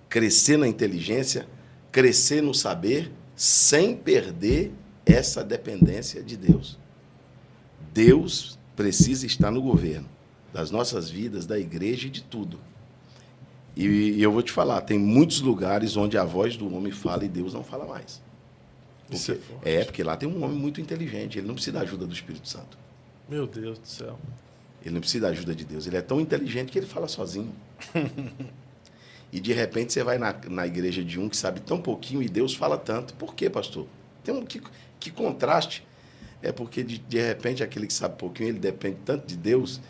crescer na inteligência, crescer no saber, sem perder essa dependência de Deus. Deus precisa estar no governo das nossas vidas, da igreja e de tudo. E eu vou te falar, tem muitos lugares onde a voz do homem fala e Deus não fala mais. Isso Porque, é forte. porque lá tem um homem muito inteligente, ele não precisa da ajuda do Espírito Santo. Meu Deus do céu. Ele não precisa da ajuda de Deus. Ele é tão inteligente que ele fala sozinho. E, de repente, você vai na igreja de um que sabe tão pouquinho e Deus fala tanto. Por quê, pastor? Tem que contraste. É porque, de repente, aquele que sabe pouquinho, ele depende tanto de Deus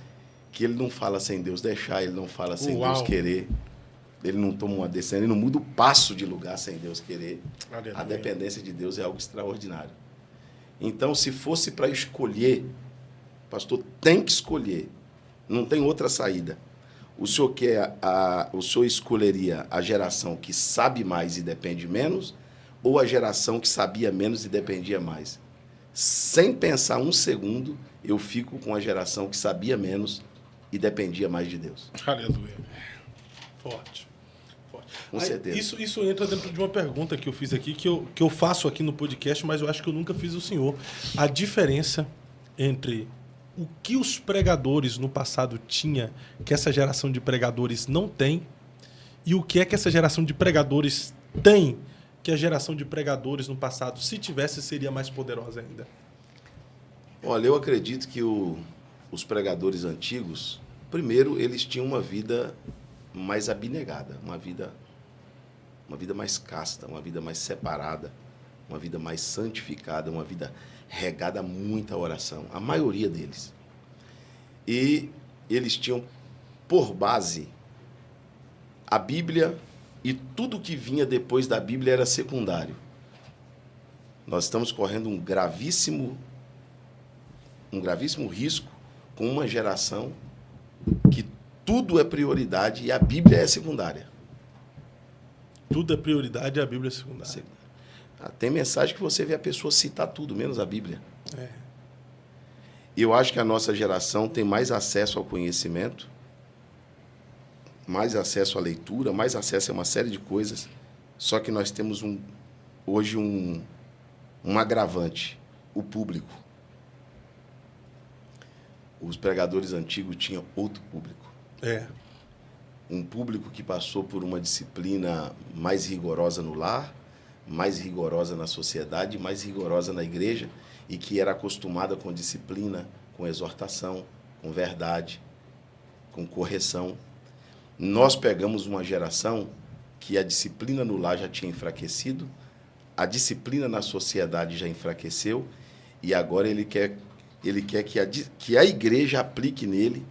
que ele não fala sem Deus deixar, ele não fala sem Uau. Deus querer. Ele não toma uma decisão, ele não muda o passo de lugar sem Deus querer. Aleluia. A dependência de Deus é algo extraordinário. Então, se fosse para escolher, pastor, tem que escolher. Não tem outra saída. O senhor escolheria a geração que sabe mais e depende menos, ou a geração que sabia menos e dependia mais? Sem pensar um segundo, eu fico com a geração que sabia menos e dependia mais de Deus. Aleluia. Forte. Forte. Com certeza. Isso entra dentro de uma pergunta que eu fiz aqui, que eu faço aqui no podcast, mas eu acho que eu nunca fiz ao senhor. A diferença entre o que os pregadores no passado tinha, que essa geração de pregadores não tem, e o que é que essa geração de pregadores tem, que a geração de pregadores no passado, se tivesse, seria mais poderosa ainda. Olha, eu acredito que os pregadores antigos, primeiro, eles tinham uma vida mais abnegada, uma vida mais casta, uma vida mais separada, uma vida mais santificada, uma vida regada a muita oração, a maioria deles. E eles tinham por base a Bíblia, e tudo que vinha depois da Bíblia era secundário. Nós estamos correndo um gravíssimo risco com uma geração que tudo é prioridade e a Bíblia é secundária. Tudo é prioridade e a Bíblia é secundária. Tem mensagem que você vê a pessoa citar tudo, menos a Bíblia. É. Eu acho que a nossa geração tem mais acesso ao conhecimento, mais acesso à leitura, mais acesso a uma série de coisas, só que nós temos hoje um agravante, o público. Os pregadores antigos tinham outro público. É. Um público que passou por uma disciplina mais rigorosa no lar, mais rigorosa na sociedade, mais rigorosa na igreja, e que era acostumada com disciplina, com exortação, com verdade, com correção. Nós pegamos uma geração que a disciplina no lar já tinha enfraquecido, a disciplina na sociedade já enfraqueceu e agora ele quer que a igreja aplique nele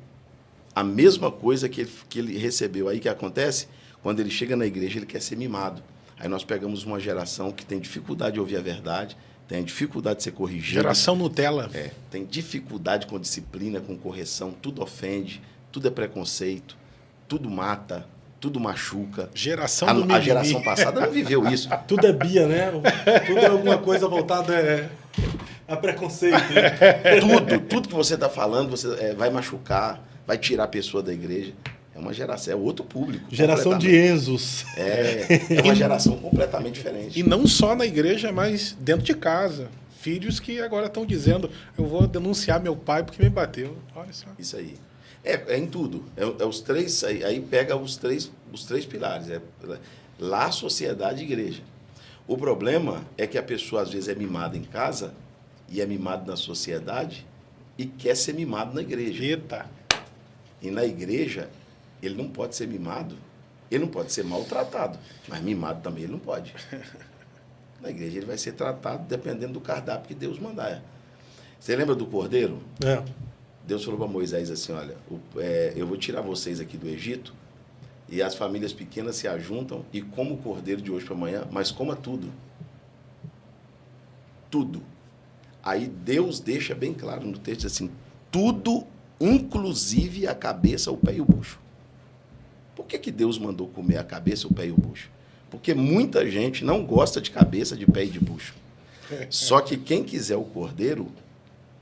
a mesma coisa que ele recebeu. Aí o que acontece? Quando ele chega na igreja, ele quer ser mimado. Aí nós pegamos uma geração que tem dificuldade de ouvir a verdade, tem dificuldade de ser corrigido. Geração Nutella. Tem dificuldade com disciplina, com correção, tudo ofende, tudo é preconceito, tudo mata, tudo machuca. Geração do mimimi. A geração passada não viveu isso. Tudo é bia, né? Tudo é alguma coisa voltada a preconceito. Tudo que você está falando, você vai machucar, vai tirar a pessoa da igreja. É uma geração, é outro público. Geração de Enzos. É uma geração completamente diferente. E não só na igreja, mas dentro de casa. Filhos que agora estão dizendo, eu vou denunciar meu pai porque me bateu. Olha só. Isso aí. É em tudo. É os três, aí pega os três pilares. Lá, sociedade e igreja. O problema é que a pessoa, às vezes, é mimada em casa e é mimado na sociedade e quer ser mimado na igreja. Eita. E na igreja, ele não pode ser mimado, ele não pode ser maltratado, mas mimado também ele não pode. Na igreja ele vai ser tratado dependendo do cardápio que Deus mandar. Você lembra do cordeiro? Deus falou para Moisés assim, olha, eu vou tirar vocês aqui do Egito e as famílias pequenas se ajuntam e comam o cordeiro de hoje para amanhã, mas coma tudo. Tudo. Aí Deus deixa bem claro no texto assim, tudo, inclusive a cabeça, o pé e o bucho. Por que Deus mandou comer a cabeça, o pé e o bucho? Porque muita gente não gosta de cabeça, de pé e de bucho. Só que quem quiser o cordeiro,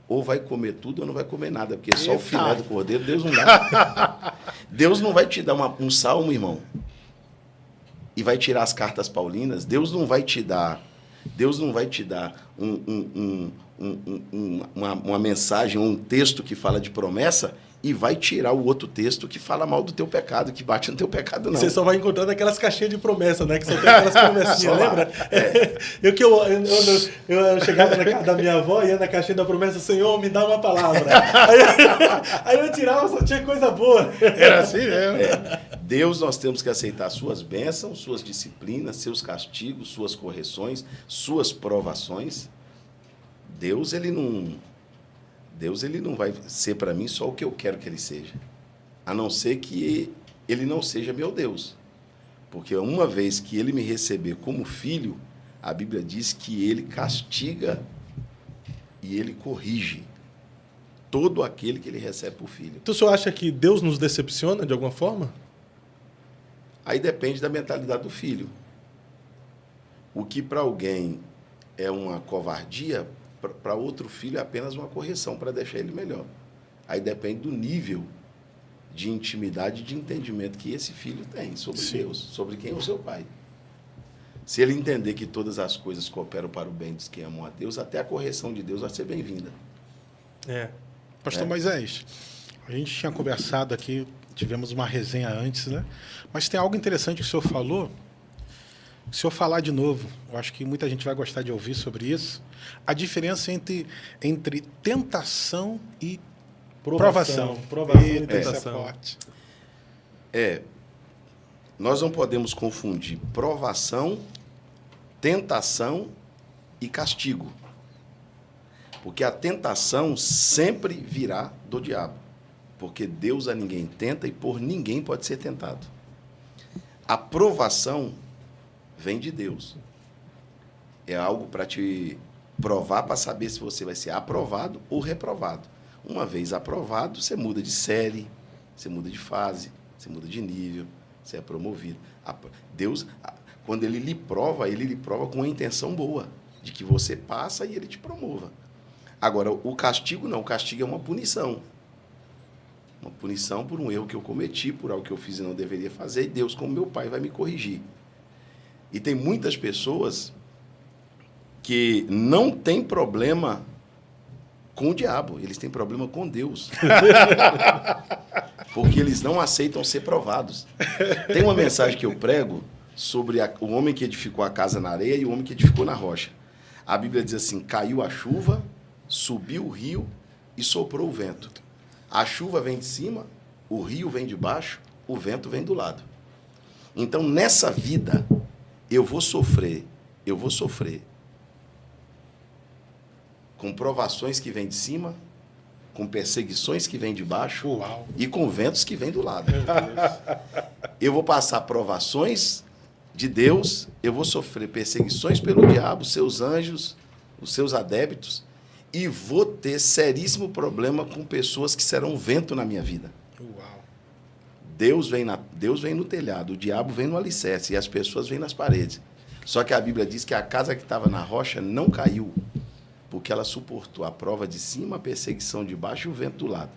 ou vai comer tudo ou não vai comer nada, porque só o filé do cordeiro Deus não dá. Deus não vai te dar um salmo, irmão, e vai tirar as cartas paulinas. Deus não vai te dar uma mensagem, um texto que fala de promessa e vai tirar o outro texto que fala mal do teu pecado, que bate no teu pecado, não. Você só vai encontrar naquelas caixinhas de promessa, né? Que só tem aquelas promessinhas, lembra? Eu chegava na casa da minha avó e ia na caixinha da promessa, Senhor, me dá uma palavra. Aí eu tirava, só tinha coisa boa. Era assim mesmo. Deus, nós temos que aceitar suas bênçãos, suas disciplinas, seus castigos, suas correções, suas provações. Deus, ele não vai ser para mim só o que eu quero que ele seja. A não ser que ele não seja meu Deus. Porque uma vez que ele me receber como filho, a Bíblia diz que ele castiga e ele corrige todo aquele que ele recebe por filho. Então o senhor acha que Deus nos decepciona de alguma forma? Aí depende da mentalidade do filho. O que para alguém é uma covardia, para outro filho é apenas uma correção para deixar ele melhor. Aí depende do nível de intimidade e de entendimento que esse filho tem sobre Deus, sobre quem é o seu pai. Se ele entender que todas as coisas cooperam para o bem dos que amam a Deus, até a correção de Deus vai ser bem-vinda. Pastor Moisés, a gente tinha conversado aqui, tivemos uma resenha antes, né? Mas tem algo interessante que o senhor falou. Se eu falar de novo, eu acho que muita gente vai gostar de ouvir sobre isso. A diferença entre tentação e provação. Provação e tentação. Nós não podemos confundir provação, tentação e castigo. Porque a tentação sempre virá do diabo. Porque Deus a ninguém tenta e por ninguém pode ser tentado. A provação vem de Deus. É algo para te provar, para saber se você vai ser aprovado ou reprovado. Uma vez aprovado, você muda de série, você muda de fase, você muda de nível, você é promovido. Deus, quando ele lhe prova com uma intenção boa, de que você passa e ele te promova. Agora, o castigo não, o castigo é uma punição. Uma punição por um erro que eu cometi, por algo que eu fiz e não deveria fazer, e Deus, como meu pai, vai me corrigir. E tem muitas pessoas que não têm problema com o diabo, eles têm problema com Deus. Porque eles não aceitam ser provados. Tem uma mensagem que eu prego sobre o homem que edificou a casa na areia e o homem que edificou na rocha. A Bíblia diz assim, caiu a chuva, subiu o rio e soprou o vento. A chuva vem de cima, o rio vem de baixo, o vento vem do lado. Então, nessa vida, eu vou sofrer eu vou sofrer com provações que vêm de cima, com perseguições que vêm de baixo. Uau. E com ventos que vêm do lado. Eu vou passar provações de Deus, eu vou sofrer perseguições pelo diabo, seus anjos, os seus adébitos, e vou ter seríssimo problema com pessoas que serão vento na minha vida. Uau. Deus vem no telhado, o diabo vem no alicerce e as pessoas vêm nas paredes. Só que a Bíblia diz que a casa que estava na rocha não caiu, porque ela suportou a prova de cima, a perseguição de baixo e o vento do lado.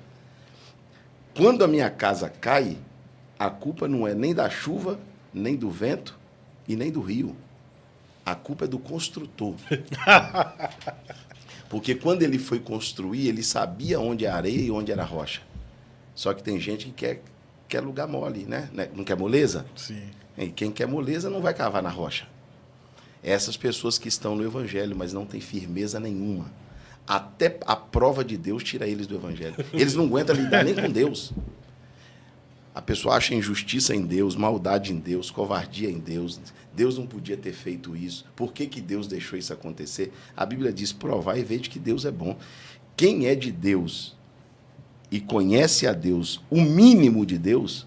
Quando a minha casa cai, a culpa não é nem da chuva, nem do vento e nem do rio. A culpa é do construtor. Porque quando ele foi construir, ele sabia onde é areia e onde era rocha. Só que tem gente que quer lugar mole, né? Não quer moleza? Sim. E quem quer moleza não vai cavar na rocha. Essas pessoas que estão no Evangelho, mas não têm firmeza nenhuma. Até a prova de Deus tira eles do Evangelho. Eles não aguentam lidar nem com Deus. A pessoa acha injustiça em Deus, maldade em Deus, covardia em Deus. Deus não podia ter feito isso. Por que Deus deixou isso acontecer? A Bíblia diz, provai e vede que Deus é bom. Quem é de Deus e conhece a Deus, o mínimo de Deus,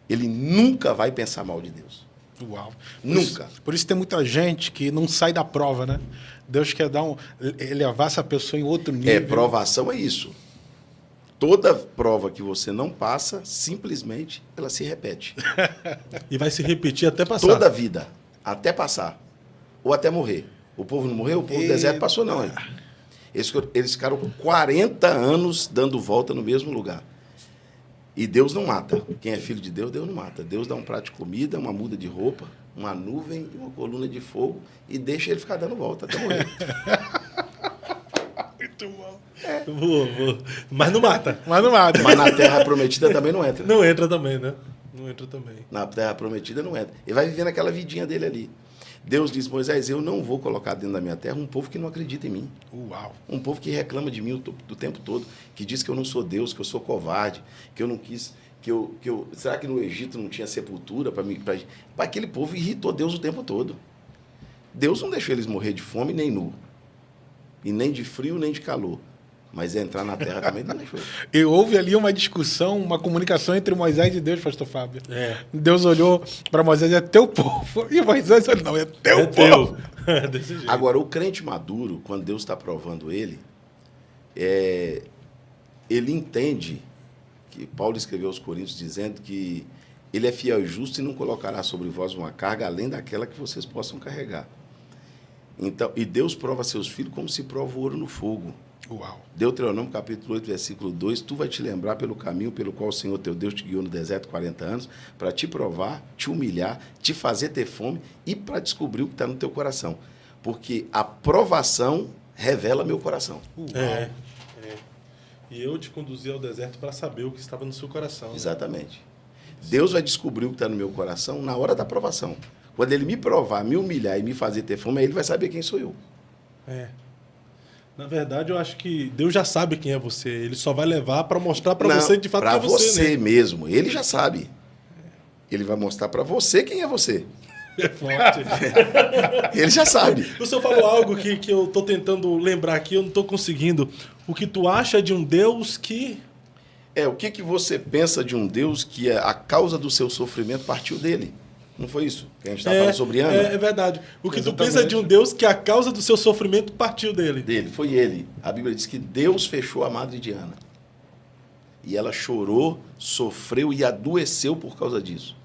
ele nunca vai pensar mal de Deus. Uau. Nunca. Por isso tem muita gente que não sai da prova, né? Deus quer elevar essa pessoa em outro nível. Provação é isso. Toda prova que você não passa, simplesmente, ela se repete. E vai se repetir até passar. Toda a vida, até passar. Ou até morrer. O povo não morreu, o povo do deserto passou, não. Hein? Eles ficaram 40 anos dando volta no mesmo lugar. E Deus não mata. Quem é filho de Deus, Deus não mata. Deus dá um prato de comida, uma muda de roupa, uma nuvem e uma coluna de fogo e deixa ele ficar dando volta até morrer. Muito bom. Vou. Mas não mata. Mas não mata. Mas na terra prometida também não entra. Não entra também, né? Não entra também. Na terra prometida não entra. Ele vai vivendo aquela vidinha dele ali. Deus diz, Moisés, eu não vou colocar dentro da minha terra um povo que não acredita em mim. Uau. Um povo que reclama de mim do tempo todo, que diz que eu não sou Deus, que eu sou covarde, que eu não quis... será que no Egito não tinha sepultura para mim? Aquele povo irritou Deus o tempo todo. Deus não deixou eles morrer de fome nem nu. E nem de frio, nem de calor. Mas entrar na terra também não deixou. E houve ali uma discussão, uma comunicação entre Moisés e Deus, pastor Fábio. Deus olhou para Moisés, é teu povo. E Moisés olhou, não, é teu povo. Desse jeito. Agora, o crente maduro, quando Deus está provando ele, ele entende, que Paulo escreveu aos Coríntios dizendo que ele é fiel e justo e não colocará sobre vós uma carga além daquela que vocês possam carregar. Então, e Deus prova seus filhos como se prova o ouro no fogo. Uau. Deuteronômio, capítulo 8, versículo 2, tu vai te lembrar pelo caminho pelo qual o Senhor teu Deus te guiou no deserto 40 anos, para te provar, te humilhar, te fazer ter fome e para descobrir o que está no teu coração. Porque a provação revela meu coração. E eu te conduzi ao deserto para saber o que estava no seu coração. Exatamente. Deus vai descobrir o que está no meu coração na hora da provação. Quando ele me provar, me humilhar e me fazer ter fome, aí ele vai saber quem sou eu. Na verdade, eu acho que Deus já sabe quem é você. Ele só vai levar para mostrar para você de fato quem é você. Para você né? mesmo. Ele já sabe. Ele vai mostrar para você quem é você. É forte. Ele já sabe. O senhor falou algo que eu estou tentando lembrar aqui, eu não estou conseguindo. O que tu acha de um Deus que... O que você pensa de um Deus que a causa do seu sofrimento partiu dele? Não foi isso que a gente estava falando sobre Ana? É verdade. O que tu pensa de um Deus que a causa do seu sofrimento partiu dele? Foi ele. A Bíblia diz que Deus fechou a madre de Ana. E ela chorou, sofreu e adoeceu por causa disso.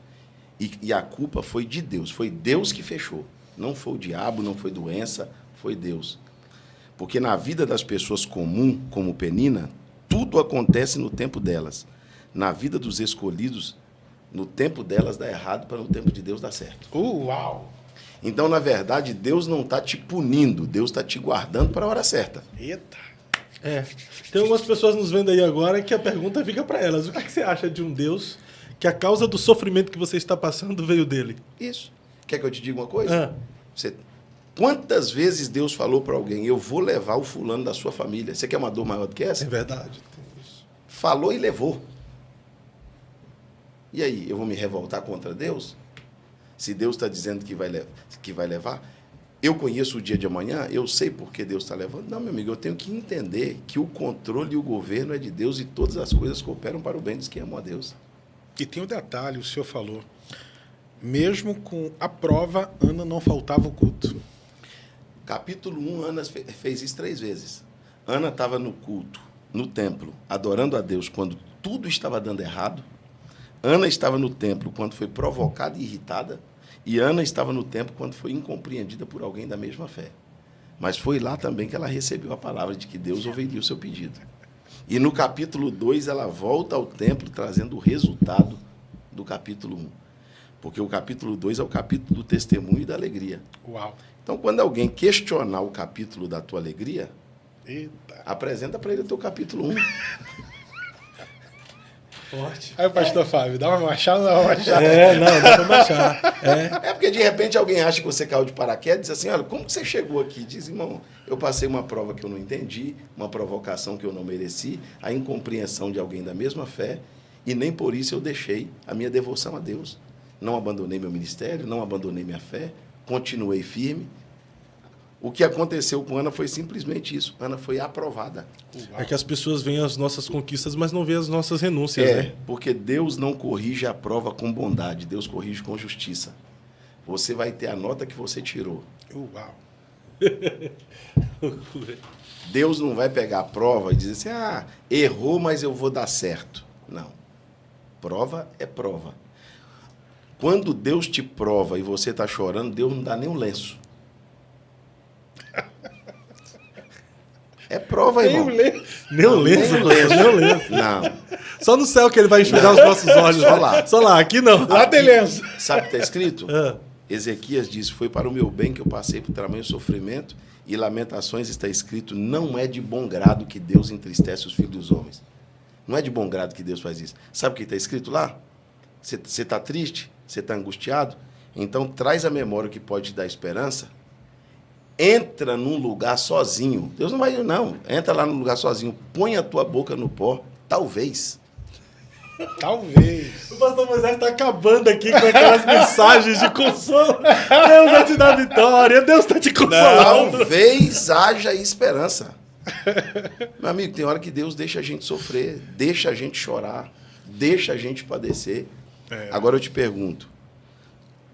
E a culpa foi de Deus. Foi Deus que fechou. Não foi o diabo, não foi doença, foi Deus. Porque na vida das pessoas comuns, como Penina, tudo acontece no tempo delas. Na vida dos escolhidos, no tempo delas dá errado, para no tempo de Deus dar certo. Uau! Então, na verdade, Deus não está te punindo, Deus está te guardando para a hora certa. Eita! Tem algumas pessoas nos vendo aí agora que a pergunta fica para elas. O que você acha de um Deus que a causa do sofrimento que você está passando veio dele? Isso. Quer que eu te diga uma coisa? Quantas vezes Deus falou para alguém, eu vou levar o fulano da sua família? Você quer uma dor maior do que essa? É verdade. Falou e levou. E aí, eu vou me revoltar contra Deus? Se Deus está dizendo que vai levar? eu conheço o dia de amanhã, eu sei por que Deus está levando. Não, meu amigo, eu tenho que entender que o controle e o governo é de Deus e todas as coisas cooperam para o bem dos que amam a Deus. E tem um detalhe, o senhor falou, mesmo com a prova, Ana não faltava o culto. Capítulo 1, Ana fez isso 3 vezes. Ana estava no culto, no templo, adorando a Deus quando tudo estava dando errado. Ana estava no templo quando foi provocada e irritada. E Ana estava no templo quando foi incompreendida por alguém da mesma fé. Mas foi lá também que ela recebeu a palavra de que Deus ouviria o seu pedido. E no capítulo 2, ela volta ao templo trazendo o resultado do capítulo 1. Porque o capítulo 2 é o capítulo do testemunho e da alegria. Uau! Então, quando alguém questionar o capítulo da tua alegria, Eita. apresenta para ele o teu capítulo 1. Forte. Aí o pastor Fábio, dá uma machada ou não dá uma machada? Não, dá pra baixar. É porque, de repente, alguém acha que você caiu de paraquedas e diz assim, olha, como que você chegou aqui? Diz, irmão, eu passei uma prova que eu não entendi, uma provocação que eu não mereci, a incompreensão de alguém da mesma fé, e nem por isso eu deixei a minha devoção a Deus. Não abandonei meu ministério, não abandonei minha fé, continuei firme. O que aconteceu com Ana foi simplesmente isso. Ana foi aprovada. É que as pessoas veem as nossas conquistas, mas não veem as nossas renúncias, né? Porque Deus não corrige a prova com bondade, Deus corrige com justiça. Você vai ter a nota que você tirou. Uau! Deus não vai pegar a prova e dizer assim, errou, mas eu vou dar certo. Não. Prova é prova. Quando Deus te prova e você está chorando, Deus não dá nem um lenço. É prova, irmão. Nem o lenço. Não. Só no céu que ele vai enxugar os nossos olhos. Só né? lá. Só lá, aqui não. Lá tem lenço. Sabe o que está escrito? Ah. Ezequias diz, foi para o meu bem que eu passei por tamanho sofrimento, e Lamentações está escrito, não é de bom grado que Deus entristece os filhos dos homens. Não é de bom grado que Deus faz isso. Sabe o que está escrito lá? Você está triste? Você está angustiado? Então traz a memória que pode te dar esperança. Entra num lugar sozinho. Deus não vai, não. Entra lá num lugar sozinho. Põe a tua boca no pó. Talvez. Talvez. O pastor Moisés está acabando aqui com aquelas mensagens de consolo. Deus vai te dar vitória, Deus está te consolando. Talvez haja esperança. Meu amigo, tem hora que Deus deixa a gente sofrer, deixa a gente chorar, deixa a gente padecer. Agora eu te pergunto,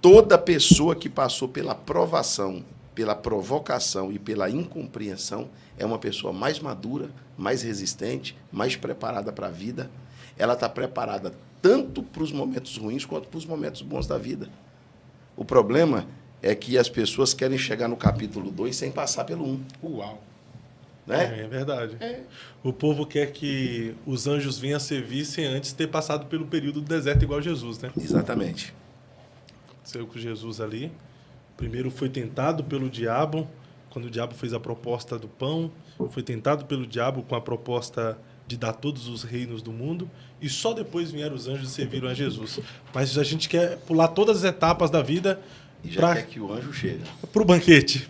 toda pessoa que passou pela provação, pela provocação e pela incompreensão é uma pessoa mais madura, mais resistente, mais preparada para a vida. Ela está preparada tanto para os momentos ruins quanto para os momentos bons da vida. O problema é que as pessoas querem chegar no capítulo 2 sem passar pelo 1. Uau! Né? É verdade. O povo quer que os anjos venham a servir sem antes ter passado pelo período do deserto igual Jesus, né? Exatamente. Aconteceu com Jesus ali. Primeiro foi tentado pelo diabo, quando o diabo fez a proposta do pão. Foi tentado pelo diabo com a proposta de dar todos os reinos do mundo. E só depois vieram os anjos e serviram a Jesus. Mas a gente quer pular todas as etapas da vida E já quer que o anjo chegue. para o banquete.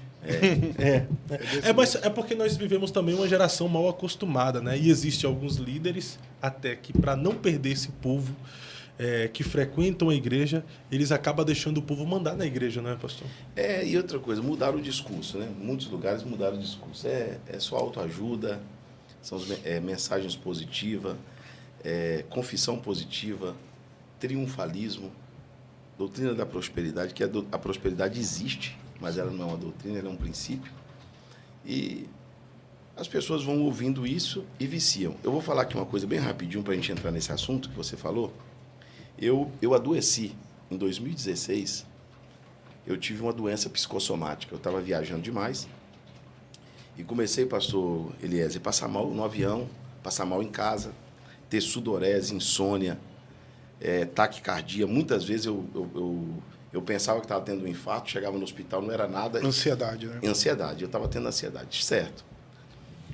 Mas é porque nós vivemos também uma geração mal acostumada, né? E existem alguns líderes até que, para não perder esse povo que frequentam a igreja, eles acabam deixando o povo mandar na igreja, não é, pastor? E outra coisa, mudaram o discurso, né? Muitos lugares mudaram o discurso. É só autoajuda, são mensagens positivas, confissão positiva, triunfalismo, doutrina da prosperidade, que a prosperidade existe, mas ela não é uma doutrina, ela é um princípio. E as pessoas vão ouvindo isso e viciam. Eu vou falar aqui uma coisa bem rapidinho para a gente entrar nesse assunto que você falou. Eu adoeci em 2016. Eu tive uma doença psicossomática. Eu estava viajando demais e comecei, pastor Eliezer, a passar mal no avião, passar mal em casa, ter sudorese, insônia, taquicardia. Muitas vezes eu pensava que estava tendo um infarto, chegava no hospital, não era nada. Ansiedade, né? Ansiedade, eu estava tendo ansiedade, certo.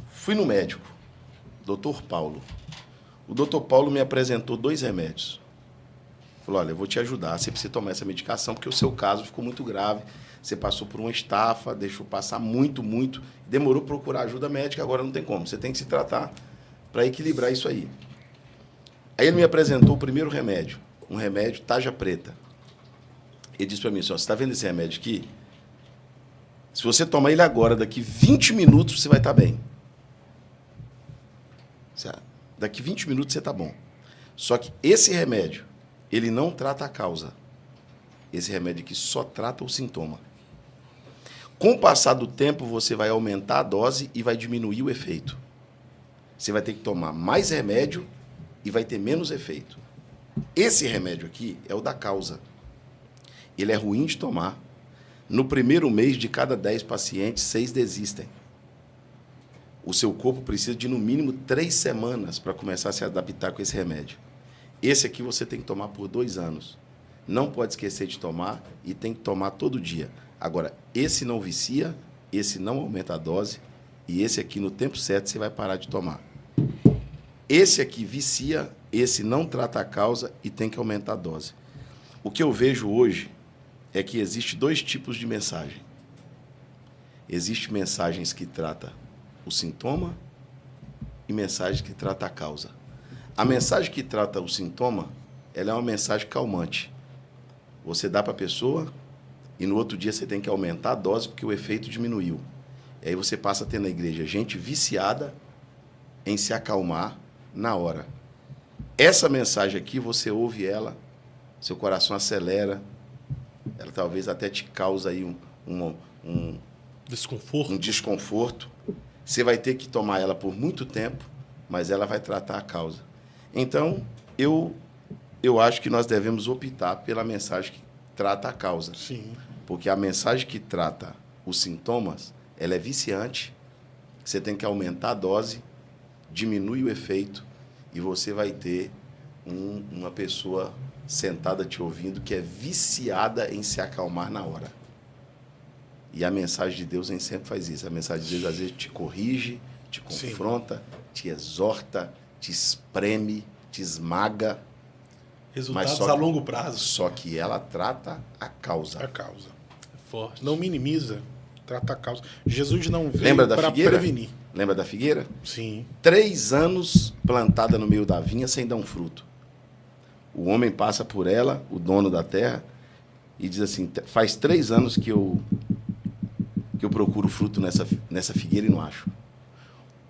Fui no médico, Dr. Paulo. O Dr. Paulo me apresentou 2 remédios. Falou, olha, eu vou te ajudar, você precisa tomar essa medicação, porque o seu caso ficou muito grave, você passou por uma estafa, deixou passar muito, demorou para procurar ajuda médica, agora não tem como, você tem que se tratar para equilibrar isso aí. Aí ele me apresentou o primeiro remédio, um remédio tarja preta. Ele disse para mim, você está vendo esse remédio aqui? Se você tomar ele agora, daqui 20 minutos você vai estar bem. Daqui 20 minutos você está bom. Só que esse remédio, ele não trata a causa. Esse remédio aqui só trata o sintoma. Com o passar do tempo, você vai aumentar a dose e vai diminuir o efeito. Você vai ter que tomar mais remédio e vai ter menos efeito. Esse remédio aqui é o da causa. Ele é ruim de tomar. No primeiro mês, de cada 10 pacientes, 6 desistem. O seu corpo precisa de, no mínimo, 3 semanas para começar a se adaptar com esse remédio. Esse aqui você tem que tomar por 2 anos. Não pode esquecer de tomar e tem que tomar todo dia. Agora, esse não vicia, esse não aumenta a dose e esse aqui, no tempo certo, você vai parar de tomar. Esse aqui vicia, esse não trata a causa e tem que aumentar a dose. O que eu vejo hoje é que existe 2 tipos de mensagem. Existem mensagens que tratam o sintoma e mensagens que tratam a causa. A mensagem que trata o sintoma, ela é uma mensagem calmante. Você dá para a pessoa e no outro dia você tem que aumentar a dose porque o efeito diminuiu. E aí você passa a ter na igreja gente viciada em se acalmar na hora. Essa mensagem aqui, você ouve ela, seu coração acelera, ela talvez até te cause aí um desconforto. Você vai ter que tomar ela por muito tempo, mas ela vai tratar a causa. Então, eu acho que nós devemos optar pela mensagem que trata a causa. Sim. Porque a mensagem que trata os sintomas, ela é viciante, você tem que aumentar a dose, diminui o efeito e você vai ter uma pessoa sentada te ouvindo que é viciada em se acalmar na hora. E a mensagem de Deus nem sempre faz isso. A mensagem de Deus, às vezes, te corrige, te confronta, te exorta, te espreme, te esmaga. Resultados a longo prazo. Só que ela trata a causa. A causa. É forte. Não minimiza, trata a causa. Jesus não veio Lembra da para figueira? prevenir. Lembra da figueira? Sim. 3 anos plantada no meio da vinha sem dar um fruto. O homem passa por ela, o dono da terra, e diz assim, faz 3 anos que eu procuro fruto nessa figueira e não acho.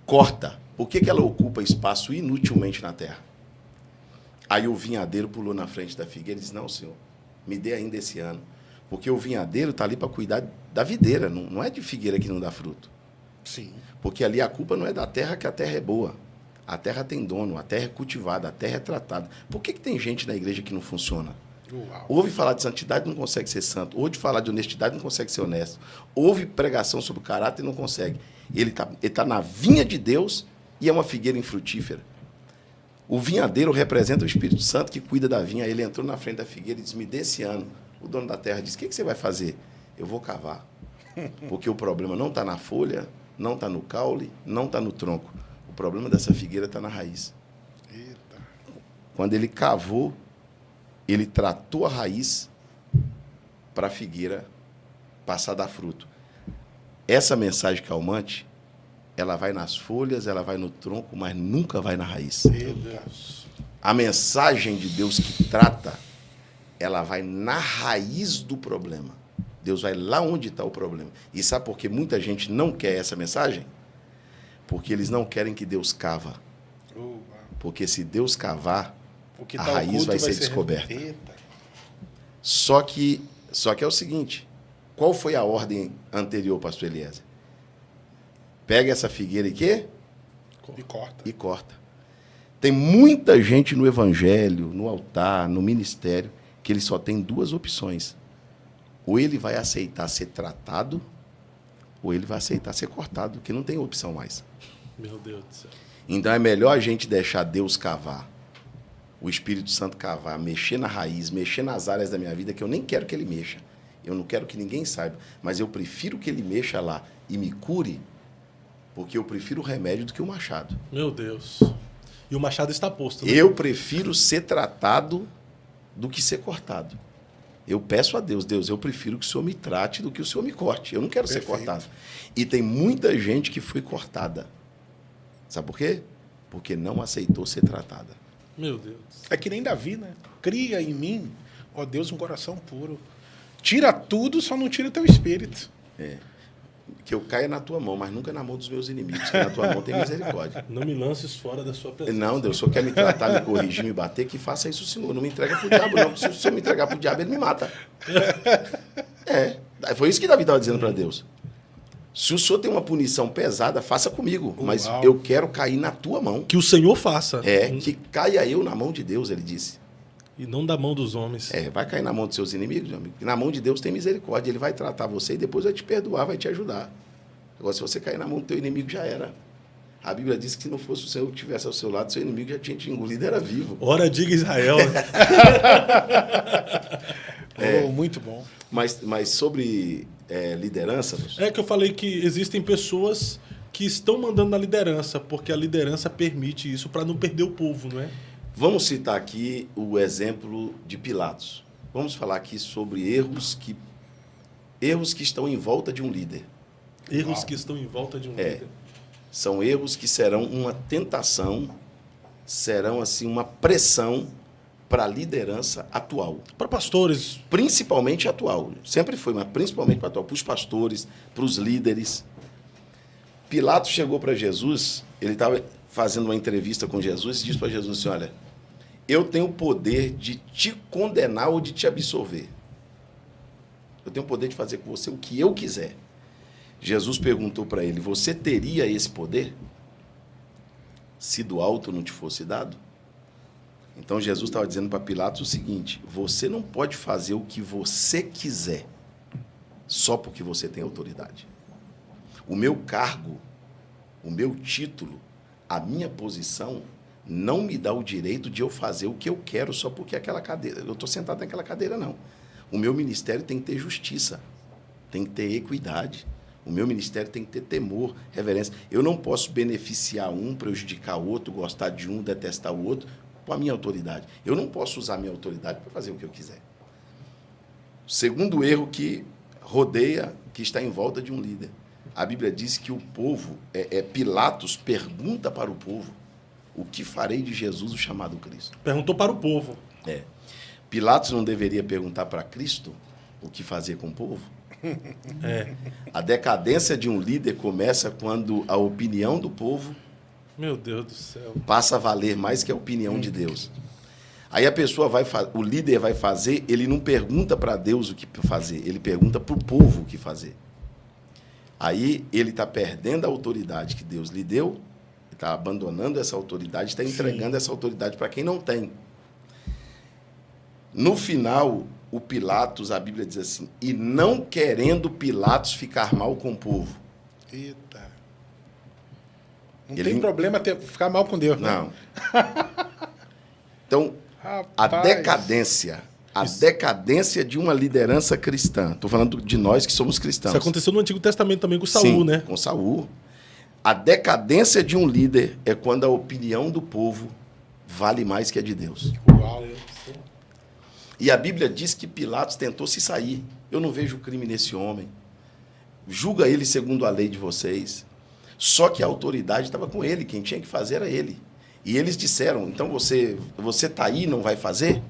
Corta. Por que ela ocupa espaço inutilmente na terra? Aí o vinhadeiro pulou na frente da figueira e disse, não, senhor, me dê ainda esse ano. Porque o vinhadeiro está ali para cuidar da videira, não é de figueira que não dá fruto. Sim. Porque ali a culpa não é da terra, que a terra é boa. A terra tem dono, a terra é cultivada, a terra é tratada. Por que tem gente na igreja que não funciona? Uau. Ouve falar de santidade, não consegue ser santo. Ouve falar de honestidade, não consegue ser honesto. Ouve pregação sobre o caráter, não consegue. Ele tá na vinha de Deus e é uma figueira infrutífera. O vinhadeiro representa o Espírito Santo que cuida da vinha. Ele entrou na frente da figueira e disse, me dê esse ano. O dono da terra disse, o que você vai fazer? Eu vou cavar. Porque o problema não está na folha, não está no caule, não está no tronco. O problema dessa figueira está na raiz. Eita. Quando ele cavou, ele tratou a raiz para a figueira passar a dar fruto. Essa mensagem calmante, ela vai nas folhas, ela vai no tronco, mas nunca vai na raiz. Eita. A mensagem de Deus que trata, ela vai na raiz do problema. Deus vai lá onde está o problema. E sabe por que muita gente não quer essa mensagem? Porque eles não querem que Deus cava. Porque se Deus cavar, a raiz vai ser descoberta. Só que é o seguinte, qual foi a ordem anterior, pastor Eliezer? Pega essa figueira e quê? E corta. Tem muita gente no evangelho, no altar, no ministério, que ele só tem 2 opções. Ou ele vai aceitar ser tratado, ou ele vai aceitar ser cortado, que não tem opção mais. Meu Deus do céu. Então é melhor a gente deixar Deus cavar, o Espírito Santo cavar, mexer na raiz, mexer nas áreas da minha vida que eu nem quero que ele mexa. Eu não quero que ninguém saiba, mas eu prefiro que ele mexa lá e me cure, porque eu prefiro o remédio do que o machado. Meu Deus. E o machado está posto, né? Eu prefiro ser tratado do que ser cortado. Eu peço a Deus, eu prefiro que o Senhor me trate do que o Senhor me corte. Eu não quero ser cortado. E tem muita gente que foi cortada. Sabe por quê? Porque não aceitou ser tratada. Meu Deus. É que nem Davi, né? Cria em mim, ó Deus, um coração puro. Tira tudo, só não tira o teu espírito. que eu caia na tua mão, mas nunca na mão dos meus inimigos, que na tua mão tem misericórdia. Não me lances fora da sua presença. Não, Deus, se o Senhor quer me tratar, me corrigir, me bater, que faça isso, Senhor. Não me entrega pro diabo, não. Se o Senhor me entregar pro diabo, ele me mata. Foi isso que Davi estava dizendo para Deus. Se o Senhor tem uma punição pesada, faça comigo, mas eu quero cair na tua mão. Que o Senhor faça. Que caia eu na mão de Deus, ele disse. E não da mão dos homens. Vai cair na mão dos seus inimigos, meu amigo. Na mão de Deus tem misericórdia. Ele vai tratar você e depois vai te perdoar, vai te ajudar. Agora, se você cair na mão do teu inimigo, já era. A Bíblia diz que se não fosse o Senhor que estivesse ao seu lado, seu inimigo já tinha te engolido, era vivo. Ora, diga Israel. Muito bom. Mas sobre liderança... É que eu falei que existem pessoas que estão mandando na liderança, porque a liderança permite isso para não perder o povo, não é? Vamos citar aqui o exemplo de Pilatos. Vamos falar aqui sobre erros que estão em volta de um líder. Erros que estão em volta de um líder. São erros que serão uma tentação, serão assim uma pressão para a liderança atual. Para pastores. Principalmente atual. Sempre foi, mas principalmente para atual. Para os pastores, para os líderes. Pilatos chegou para Jesus, ele estava fazendo uma entrevista com Jesus e disse para Jesus assim, olha, eu tenho o poder de te condenar ou de te absolver. Eu tenho o poder de fazer com você o que eu quiser. Jesus perguntou para ele, você teria esse poder? Se do alto não te fosse dado? Então Jesus estava dizendo para Pilatos o seguinte, você não pode fazer o que você quiser, só porque você tem autoridade. O meu cargo, o meu título, a minha posição não me dá o direito de eu fazer o que eu quero só porque aquela cadeira... Eu estou sentado naquela cadeira, não. O meu ministério tem que ter justiça, tem que ter equidade. O meu ministério tem que ter temor, reverência. Eu não posso beneficiar um, prejudicar o outro, gostar de um, detestar o outro, com a minha autoridade. Eu não posso usar a minha autoridade para fazer o que eu quiser. Segundo erro que rodeia, que está em volta de um líder. A Bíblia diz que o povo, Pilatos pergunta para o povo, o que farei de Jesus, o chamado Cristo? Perguntou para o povo. Pilatos não deveria perguntar para Cristo o que fazer com o povo? A decadência de um líder começa quando a opinião do povo Meu Deus do céu. passa a valer mais que a opinião de Deus. Aí a pessoa o líder vai fazer, ele não pergunta para Deus o que fazer, ele pergunta para o povo o que fazer. Aí ele está perdendo a autoridade que Deus lhe deu, está abandonando essa autoridade, está entregando essa autoridade para quem não tem. No final, o Pilatos, a Bíblia diz assim, e não querendo Pilatos ficar mal com o povo. Eita. Não tem problema ficar mal com Deus, né? Não. Então, a decadência de uma liderança cristã. Estou falando de nós que somos cristãos. Isso aconteceu no Antigo Testamento também com Saul, Sim, né? Com Saul. A decadência de um líder é quando a opinião do povo vale mais que a de Deus. Uau. E a Bíblia diz que Pilatos tentou se sair. Eu não vejo crime nesse homem. Julga ele segundo a lei de vocês. Só que a autoridade estava com ele. Quem tinha que fazer era ele. E eles disseram, então você está aí e não vai fazer?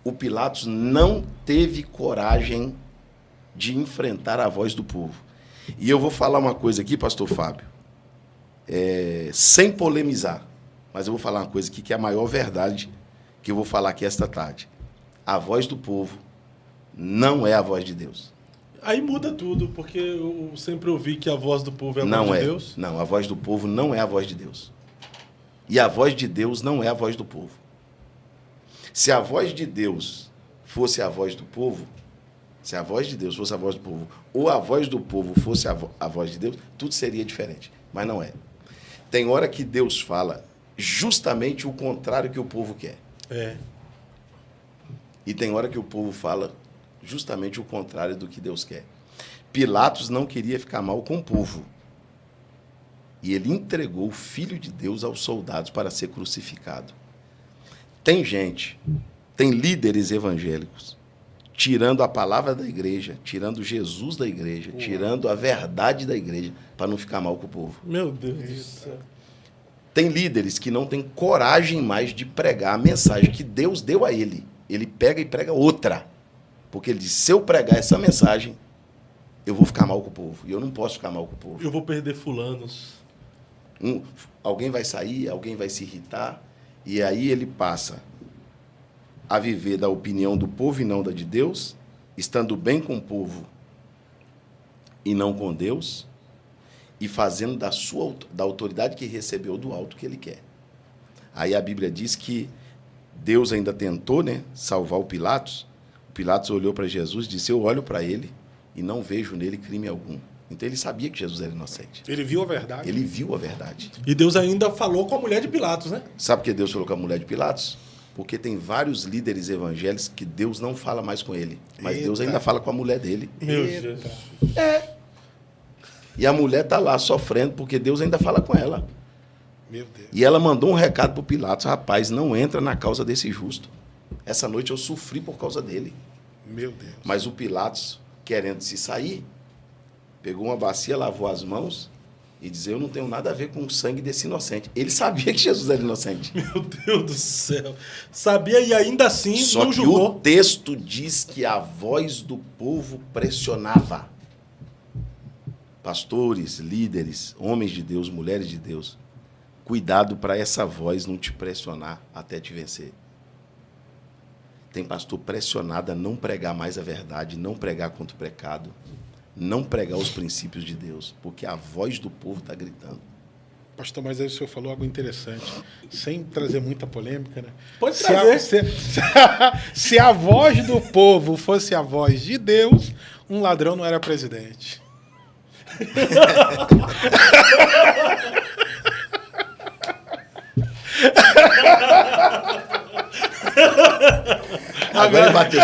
O Pilatos não teve coragem de enfrentar a voz do povo. E eu vou falar uma coisa aqui, pastor Fábio, sem polemizar, mas eu vou falar uma coisa aqui que é a maior verdade que eu vou falar aqui esta tarde. A voz do povo não é a voz de Deus. Aí muda tudo, porque eu sempre ouvi que a voz do povo é a Não voz é. de Deus. Não, a voz do povo não é a voz de Deus. E a voz de Deus não é a voz do povo. Se a voz de Deus fosse a voz do povo, se a voz de Deus fosse a voz do povo, ou a voz do povo fosse a voz de Deus, tudo seria diferente. Mas não é. Tem hora que Deus fala justamente o contrário que o povo quer. E tem hora que o povo fala justamente o contrário do que Deus quer. Pilatos não queria ficar mal com o povo. E ele entregou o Filho de Deus aos soldados para ser crucificado. Tem gente, tem líderes evangélicos, tirando a palavra da igreja, tirando Jesus da igreja, tirando a verdade da igreja, para não ficar mal com o povo. Meu Deus do céu. Tem líderes que não têm coragem mais de pregar a mensagem que Deus deu a ele. Ele pega e prega outra. Porque ele diz, se eu pregar essa mensagem, eu vou ficar mal com o povo. E eu não posso ficar mal com o povo. Eu vou perder fulanos. Alguém vai sair, alguém vai se irritar, e aí ele passa a viver da opinião do povo e não da de Deus, estando bem com o povo e não com Deus, e fazendo da autoridade que recebeu do alto que ele quer. Aí a Bíblia diz que Deus ainda tentou, né, salvar o Pilatos. O Pilatos olhou para Jesus e disse, eu olho para ele e não vejo nele crime algum. Então ele sabia que Jesus era inocente. Ele viu a verdade. Ele viu a verdade. E Deus ainda falou com a mulher de Pilatos, né? Sabe por que Deus falou com a mulher de Pilatos? Porque tem vários líderes evangélicos que Deus não fala mais com ele. Mas Deus ainda fala com a mulher dele. Meu Deus. E a mulher está lá sofrendo porque Deus ainda fala com ela. Meu Deus. E ela mandou um recado para o Pilatos. Rapaz, não entra na causa desse justo. Essa noite eu sofri por causa dele. Meu Deus. Mas o Pilatos, querendo se sair, pegou uma bacia, lavou as mãos e disse, eu não tenho nada a ver com o sangue desse inocente. Ele sabia que Jesus era inocente. Meu Deus do céu. Sabia e ainda assim Só não que julgou. o texto diz que a voz do povo pressionava. Pastores, líderes, homens de Deus, mulheres de Deus, cuidado para essa voz não te pressionar até te vencer. Tem pastor pressionado a não pregar mais a verdade, não pregar contra o pecado, não pregar os princípios de Deus, porque a voz do povo está gritando. Pastor, mas aí o senhor falou algo interessante, sem trazer muita polêmica, né? Pode trazer. Se a voz do povo fosse a voz de Deus, um ladrão não era presidente. Agora ele bateu.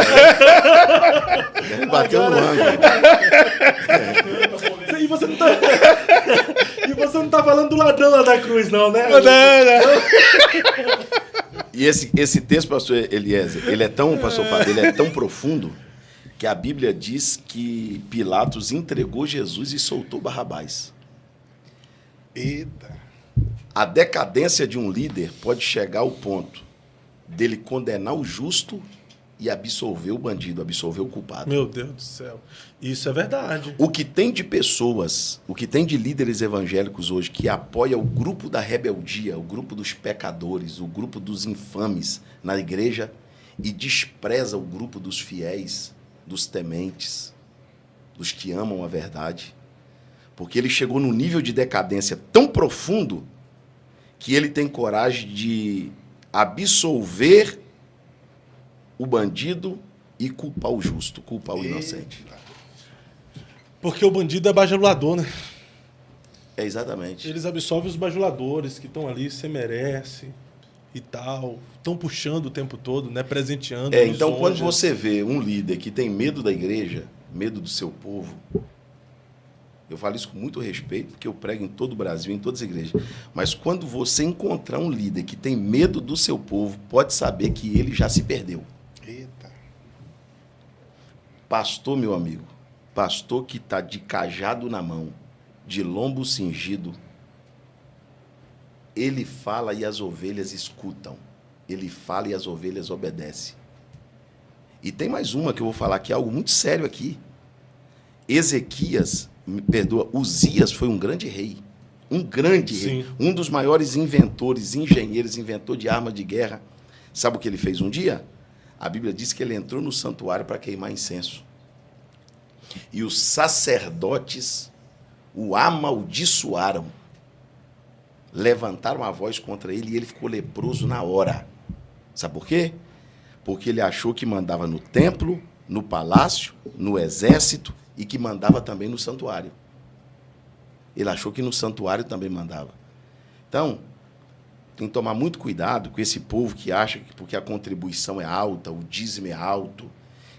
Ele bateu no ângulo. E você não tá... e você não tá falando do ladrão lá da cruz, não, né? Não. E esse texto, pastor Eliezer, ele é tão, pastor Fábio, ele é tão profundo que a Bíblia diz que Pilatos entregou Jesus e soltou Barrabás. Eita. A decadência de um líder pode chegar ao ponto dele condenar o justo e absolver o bandido, absolver o culpado. Meu Deus do céu. Isso é verdade. O que tem de pessoas, o que tem de líderes evangélicos hoje que apoia o grupo da rebeldia, o grupo dos pecadores, o grupo dos infames na igreja e despreza o grupo dos fiéis, dos tementes, dos que amam a verdade, porque ele chegou num nível de decadência tão profundo que ele tem coragem de absolver o bandido e culpar o justo, culpar o inocente. Porque o bandido é bajulador, né? É exatamente. Eles absolvem os bajuladores que estão ali, você merece e tal. Estão puxando o tempo todo, né? Presenteando. Então, quando você vê um líder que tem medo da igreja, medo do seu povo, eu falo isso com muito respeito, porque eu prego em todo o Brasil, em todas as igrejas. Mas quando você encontrar um líder que tem medo do seu povo, pode saber que ele já se perdeu. Eita. Pastor, meu amigo, pastor que está de cajado na mão, de lombo cingido, ele fala e as ovelhas escutam. Ele fala e as ovelhas obedecem. E tem mais uma que eu vou falar que é algo muito sério aqui. Ezequias, me perdoa, Uzias foi um grande rei. Um grande rei. Um dos maiores inventores, engenheiros, inventor de armas de guerra. Sabe o que ele fez um dia? A Bíblia diz que ele entrou no santuário para queimar incenso. E os sacerdotes o amaldiçoaram. Levantaram a voz contra ele e ele ficou leproso na hora. Sabe por quê? Porque ele achou que mandava no templo, no palácio, no exército e que mandava também no santuário. Ele achou que no santuário também mandava. Então, tem que tomar muito cuidado com esse povo que acha que porque a contribuição é alta, o dízimo é alto,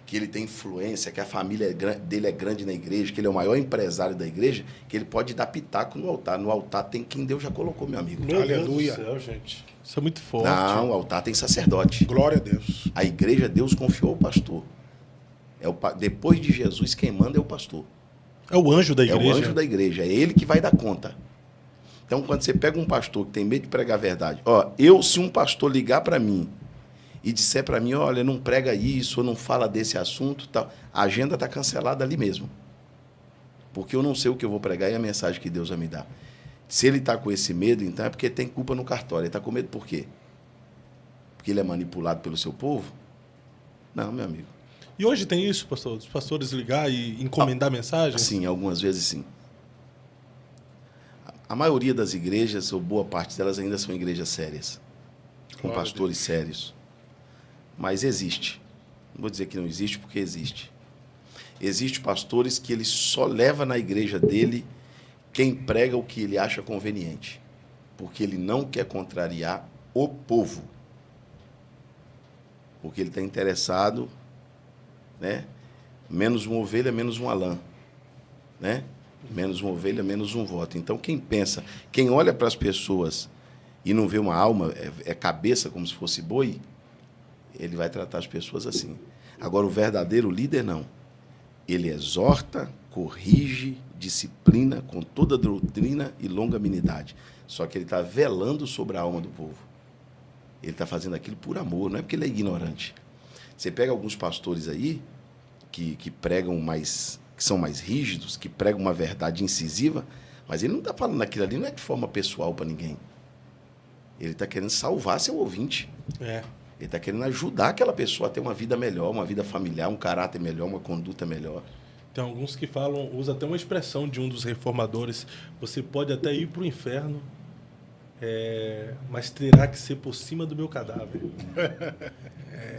que ele tem influência, que a família dele é grande na igreja, que ele é o maior empresário da igreja, que ele pode dar pitaco no altar. No altar tem quem Deus já colocou, meu amigo. Meu Aleluia. Deus do céu, gente. Isso é muito forte. Não, o altar tem sacerdote. Glória a Deus. A igreja, Deus confiou ao pastor. Depois de Jesus, quem manda é o pastor. É o anjo da igreja. É o anjo da igreja. É ele que vai dar conta. Então, quando você pega um pastor que tem medo de pregar a verdade, se um pastor ligar para mim e disser para mim, olha, não prega isso, ou não fala desse assunto, tal, a agenda está cancelada ali mesmo. Porque eu não sei o que eu vou pregar e a mensagem que Deus vai me dar. Se ele está com esse medo, então é porque tem culpa no cartório. Ele está com medo por quê? Porque ele é manipulado pelo seu povo? Não, meu amigo. E hoje tem isso, pastor? Os pastores ligar e encomendar mensagens? Sim, algumas vezes sim. A maioria das igrejas, ou boa parte delas, ainda são igrejas sérias. Com pastores sérios. Mas existe. Não vou dizer que não existe, porque existe. Existem pastores que ele só leva na igreja dele quem prega o que ele acha conveniente. Porque ele não quer contrariar o povo. Porque ele está interessado, né? Menos uma ovelha, menos uma lã. Né? Menos uma ovelha, menos um voto. Então, quem olha para as pessoas e não vê uma alma, é cabeça como se fosse boi, ele vai tratar as pessoas assim. Agora, o verdadeiro líder, não. Ele exorta, corrige, disciplina com toda doutrina e longanimidade. Só que ele está velando sobre a alma do povo. Ele está fazendo aquilo por amor, não é porque ele é ignorante. Você pega alguns pastores aí que pregam mais, que são mais rígidos, que pregam uma verdade incisiva, mas ele não está falando aquilo ali, não é de forma pessoal para ninguém. Ele está querendo salvar seu ouvinte. Ele está querendo ajudar aquela pessoa a ter uma vida melhor, uma vida familiar, um caráter melhor, uma conduta melhor. Tem alguns que falam, usa até uma expressão de um dos reformadores: você pode até ir para o inferno, mas terá que ser por cima do meu cadáver.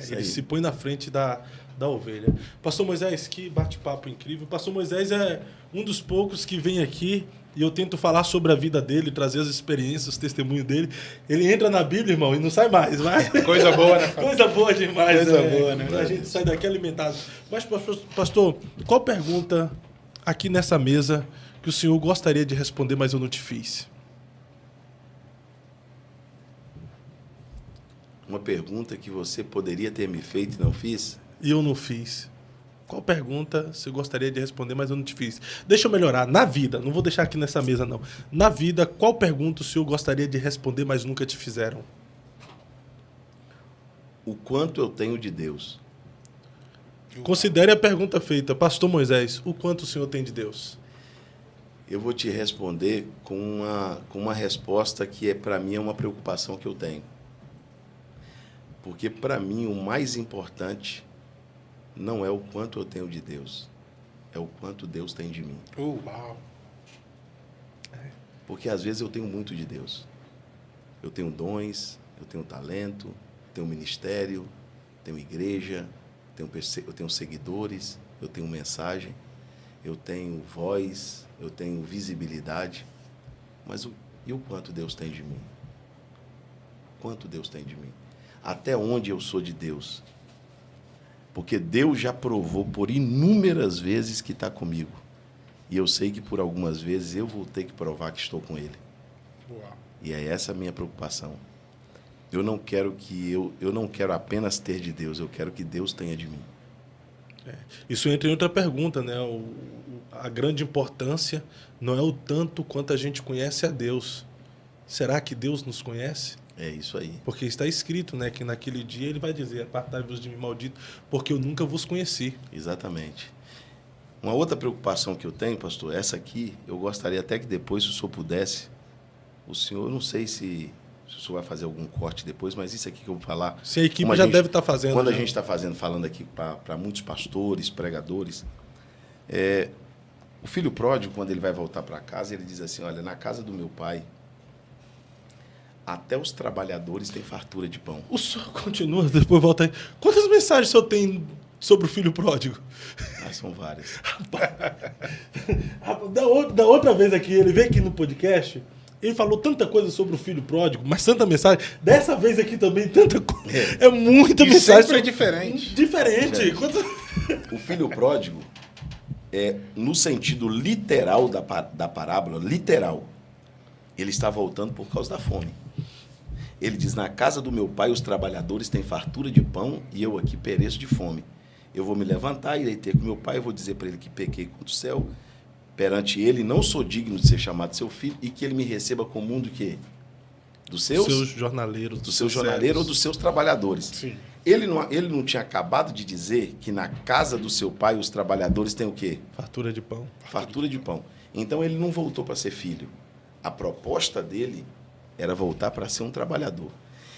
Ele se põe na frente da ovelha. Pastor Moisés, que bate-papo incrível. Pastor Moisés é um dos poucos que vem aqui e eu tento falar sobre a vida dele, trazer as experiências, os testemunhos dele. Ele entra na Bíblia, irmão, e não sai mais. Mas... Coisa boa, né? Coisa boa demais. Coisa boa, né? A gente sai daqui alimentado. Mas, pastor, qual pergunta aqui nessa mesa que o senhor gostaria de responder, mas eu não te fiz? Uma pergunta que você poderia ter me feito e não fiz? E eu não fiz. Qual pergunta você gostaria de responder, mas eu não te fiz? Deixa eu melhorar. Na vida, não vou deixar aqui nessa mesa, não. Na vida, qual pergunta o senhor gostaria de responder, mas nunca te fizeram? O quanto eu tenho de Deus? Considere a pergunta feita. Pastor Moisés, o quanto o senhor tem de Deus? Eu vou te responder com uma resposta que, para mim, é uma preocupação que eu tenho. Porque, para mim, o mais importante não é o quanto eu tenho de Deus, é o quanto Deus tem de mim. Uau! Porque, às vezes, eu tenho muito de Deus. Eu tenho dons, eu tenho talento, tenho ministério, tenho igreja, eu tenho seguidores, eu tenho mensagem, eu tenho voz, eu tenho visibilidade. Mas e o quanto Deus tem de mim? Quanto Deus tem de mim? Até onde eu sou de Deus? Porque Deus já provou por inúmeras vezes que está comigo. E eu sei que por algumas vezes eu vou ter que provar que estou com Ele. Uau. E é essa a minha preocupação. Eu não quero apenas ter de Deus, eu quero que Deus tenha de mim. Isso entra em outra pergunta, né? A grande importância não é o tanto quanto a gente conhece a Deus. Será que Deus nos conhece? É isso aí. Porque está escrito, né, que naquele dia ele vai dizer: apartai-vos de mim, maldito, porque eu nunca vos conheci. Exatamente. Uma outra preocupação que eu tenho, pastor, essa aqui, eu gostaria até que depois, se o senhor pudesse, o senhor, não sei se o senhor vai fazer algum corte depois, mas isso aqui que eu vou falar... Se a equipe já deve estar fazendo. Quando já. A gente está falando aqui para muitos pastores, pregadores, o filho pródigo, quando ele vai voltar para casa, ele diz assim: olha, na casa do meu pai, até os trabalhadores têm fartura de pão. O senhor continua, depois volta aí. Quantas mensagens o senhor tem sobre o filho pródigo? São várias. Da outra vez aqui, ele veio aqui no podcast, ele falou tanta coisa sobre o filho pródigo, mas tanta mensagem. Dessa vez aqui também, tanta coisa. É muita e mensagem. Sempre é diferente. Diferente. O filho pródigo, no sentido literal da parábola, literal, ele está voltando por causa da fome. Ele diz: na casa do meu pai os trabalhadores têm fartura de pão e eu aqui pereço de fome. Eu vou me levantar, irei ter com meu pai, eu vou dizer para ele que pequei contra o céu, perante ele não sou digno de ser chamado seu filho, e que ele me receba como um do quê? Dos seus jornaleiros. Dos seus jornaleiros ou dos seus trabalhadores. Sim. Ele não tinha acabado de dizer que na casa do seu pai os trabalhadores têm o quê? Fartura de pão. Fartura de pão. Então ele não voltou para ser filho. A proposta dele era voltar para ser um trabalhador.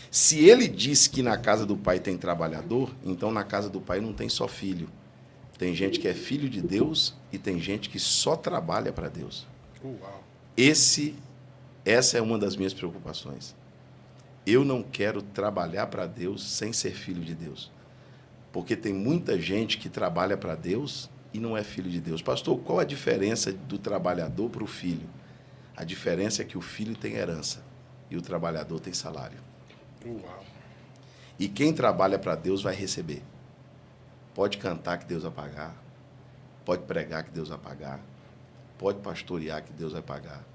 Se ele disse que na casa do pai tem trabalhador, então na casa do pai não tem só filho. Tem gente que é filho de Deus e tem gente que só trabalha para Deus. Uau. Essa é uma das minhas preocupações. Eu não quero trabalhar para Deus sem ser filho de Deus. Porque tem muita gente que trabalha para Deus e não é filho de Deus. Pastor, qual a diferença do trabalhador para o filho? A diferença é que o filho tem herança e o trabalhador tem salário. Uau. E quem trabalha para Deus vai receber. Pode cantar que Deus vai pagar. Pode pregar que Deus vai pagar. Pode pastorear que Deus vai pagar.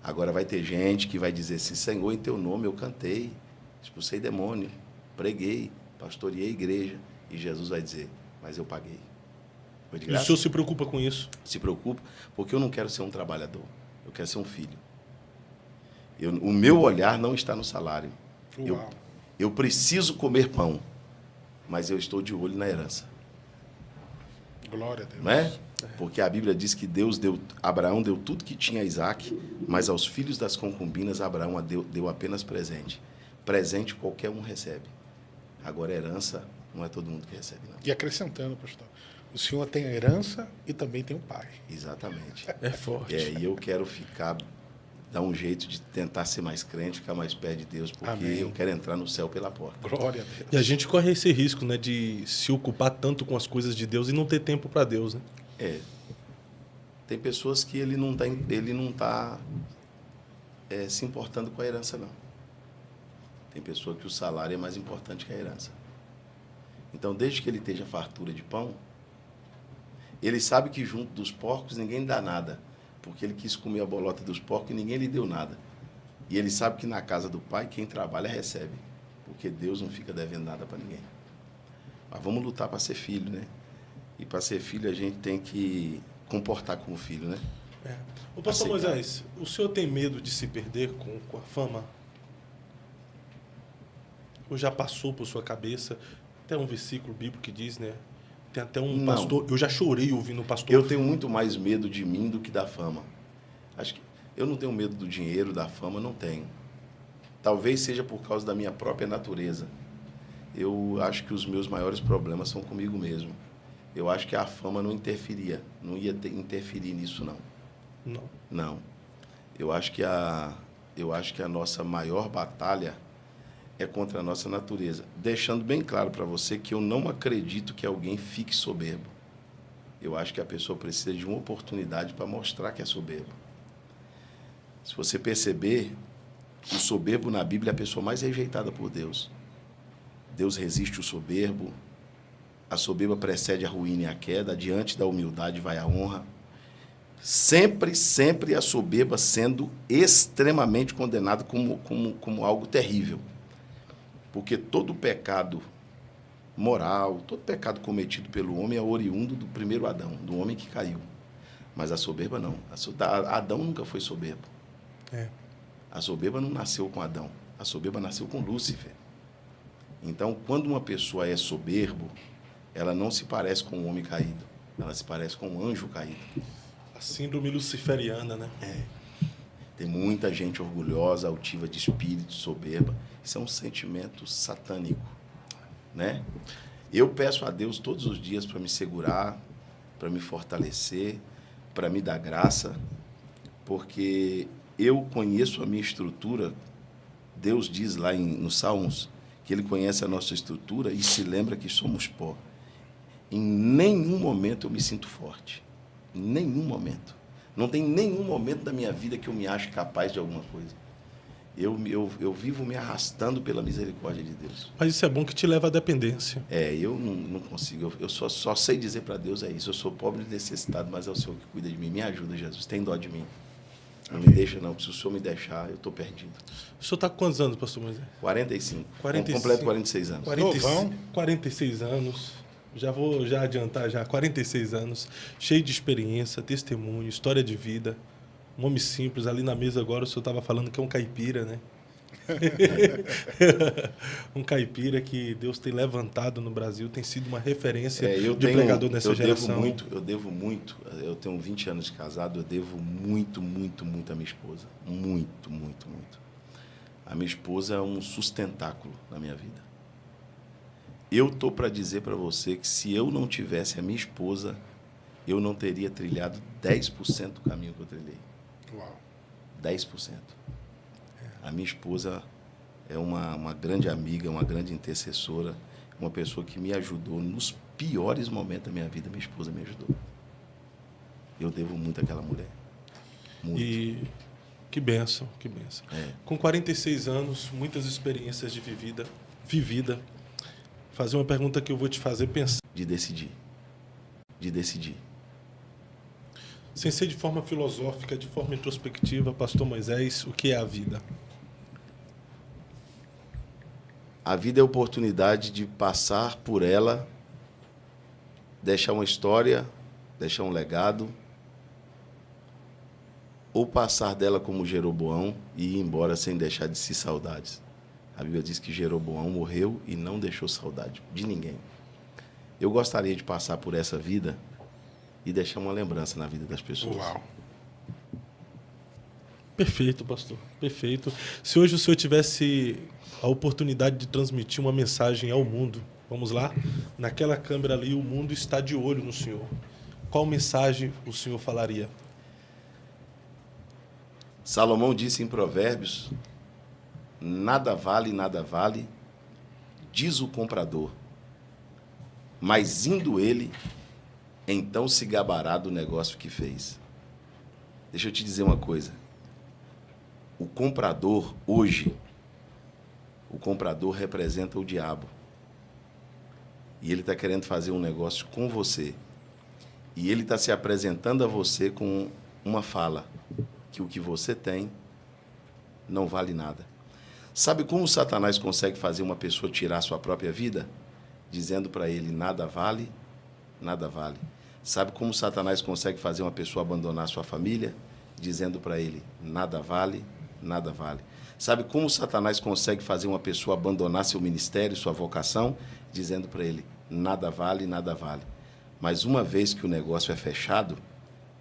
Agora vai ter gente que vai dizer assim, Senhor, em teu nome eu cantei, expulsei demônio, preguei, pastoreei a igreja. E Jesus vai dizer, mas eu paguei. Foi de E o graça? senhor se preocupa com isso? Se preocupa, porque eu não quero ser um trabalhador, eu quero ser um filho. O meu olhar não está no salário. Uau. Eu preciso comer pão, mas eu estou de olho na herança. Glória a Deus. Não é? Porque a Bíblia diz que Abraão deu tudo que tinha a Isaac, mas aos filhos das concubinas Abraão deu apenas presente. Presente qualquer um recebe. Agora, herança, não é todo mundo que recebe, não. E acrescentando, pastor, o senhor tem a herança e também tem o pai. Exatamente. É forte. E eu quero dar um jeito de tentar ser mais crente, ficar mais perto de Deus, porque Amém. eu quero entrar no céu pela porta. Glória a Deus. E a gente corre esse risco, né, de se ocupar tanto com as coisas de Deus e não ter tempo para Deus, né? Tem pessoas que ele não tá se importando com a herança, não. Tem pessoa que o salário é mais importante que a herança. Então, desde que ele esteja fartura de pão, ele sabe que junto dos porcos ninguém lhe dá nada, porque ele quis comer a bolota dos porcos e ninguém lhe deu nada. E ele sabe que na casa do pai, quem trabalha recebe, porque Deus não fica devendo nada para ninguém. Mas vamos lutar para ser filho, né? E para ser filho a gente tem que comportar como filho, né? Ô, pastor Aceitar. Moisés, o senhor tem medo de se perder com a fama? Ou já passou por sua cabeça? Tem um versículo bíblico que diz, né? Tem até um Não. pastor, eu já chorei ouvindo o pastor. Eu tenho muito mais medo de mim do que da fama. Acho que eu não tenho medo do dinheiro, da fama, não tenho. Talvez seja por causa da minha própria natureza. Eu acho que os meus maiores problemas são comigo mesmo. Eu acho que a fama não ia interferir nisso, não. Não. Não. Eu acho que a nossa maior batalha é contra a nossa natureza. Deixando bem claro para você que eu não acredito que alguém fique soberbo. Eu acho que a pessoa precisa de uma oportunidade para mostrar que é soberbo. Se você perceber, o soberbo na Bíblia é a pessoa mais rejeitada por Deus. Deus resiste o soberbo. A soberba precede a ruína e a queda. Diante da humildade vai a honra. Sempre, sempre a soberba sendo extremamente condenado como algo terrível. Porque todo pecado moral, todo pecado cometido pelo homem é oriundo do primeiro Adão, do homem que caiu. Mas a soberba não. Adão nunca foi soberbo. A soberba não nasceu com Adão. A soberba nasceu com Lúcifer. Então, quando uma pessoa é soberbo, ela não se parece com um homem caído. Ela se parece com um anjo caído. A síndrome luciferiana, né? Tem muita gente orgulhosa, altiva de espírito, soberba. Isso é um sentimento satânico, né? Eu peço a Deus todos os dias para me segurar, para me fortalecer, para me dar graça, porque eu conheço a minha estrutura. Deus diz lá nos Salmos que Ele conhece a nossa estrutura e se lembra que somos pó. Em nenhum momento eu me sinto forte. Em nenhum momento. Não tem nenhum momento da minha vida que eu me ache capaz de alguma coisa. Eu vivo me arrastando pela misericórdia de Deus. Mas isso é bom que te leva à dependência. Eu não consigo. Eu só sei dizer para Deus isso. Eu sou pobre e necessitado, mas é o Senhor que cuida de mim. Me ajuda, Jesus. Tem dó de mim. Não me deixa, não. Se o Senhor me deixar, eu estou perdido. O senhor está com quantos anos, pastor Moisés? 45. 45. Completo 46 anos. 46 anos. Já vou adiantar, 46 anos. Cheio de experiência, testemunho, história de vida. Um homem simples. Ali na mesa agora o senhor estava falando que é um caipira, né? Um caipira que Deus tem levantado no Brasil, tem sido uma referência de tenho, pregador nessa geração. Eu devo muito. Eu tenho 20 anos de casado, eu devo muito à minha esposa. Muito. A minha esposa é um sustentáculo na minha vida. Eu tô para dizer para você que se eu não tivesse a minha esposa, eu não teria trilhado 10% do caminho que eu trilhei. Uau. 10%. A minha esposa é uma grande amiga, uma grande intercessora, uma pessoa que me ajudou nos piores momentos da minha vida. Minha esposa me ajudou. Eu devo muito àquela mulher. Muito. E que bênção, que bênção. Com 46 anos, muitas experiências de vivida. Fazer uma pergunta que eu vou te fazer pensar. De decidir. Sem ser de forma filosófica, de forma introspectiva, Pastor Moisés, o que é a vida? A vida é a oportunidade de passar por ela, deixar uma história, deixar um legado, ou passar dela como Jeroboão e ir embora sem deixar de si saudades. A Bíblia diz que Jeroboão morreu e não deixou saudade de ninguém. Eu gostaria de passar por essa vida e deixar uma lembrança na vida das pessoas. Uau. Perfeito, pastor. Perfeito. Se hoje o senhor tivesse a oportunidade de transmitir uma mensagem ao mundo, vamos lá, naquela câmera ali, o mundo está de olho no senhor. Qual mensagem o senhor falaria? Salomão disse em Provérbios: nada vale, diz o comprador, mas indo ele, então se gabará do negócio que fez. Deixa eu te dizer uma coisa. O comprador, hoje, o comprador representa o diabo. E ele está querendo fazer um negócio com você. E ele está se apresentando a você com uma fala, que o que você tem não vale nada. Sabe como Satanás consegue fazer uma pessoa tirar sua própria vida? Dizendo para ele, nada vale. Sabe como Satanás consegue fazer uma pessoa abandonar sua família? Dizendo para ele, nada vale. Sabe como Satanás consegue fazer uma pessoa abandonar seu ministério, sua vocação? Dizendo para ele, nada vale. Mas uma vez que o negócio é fechado,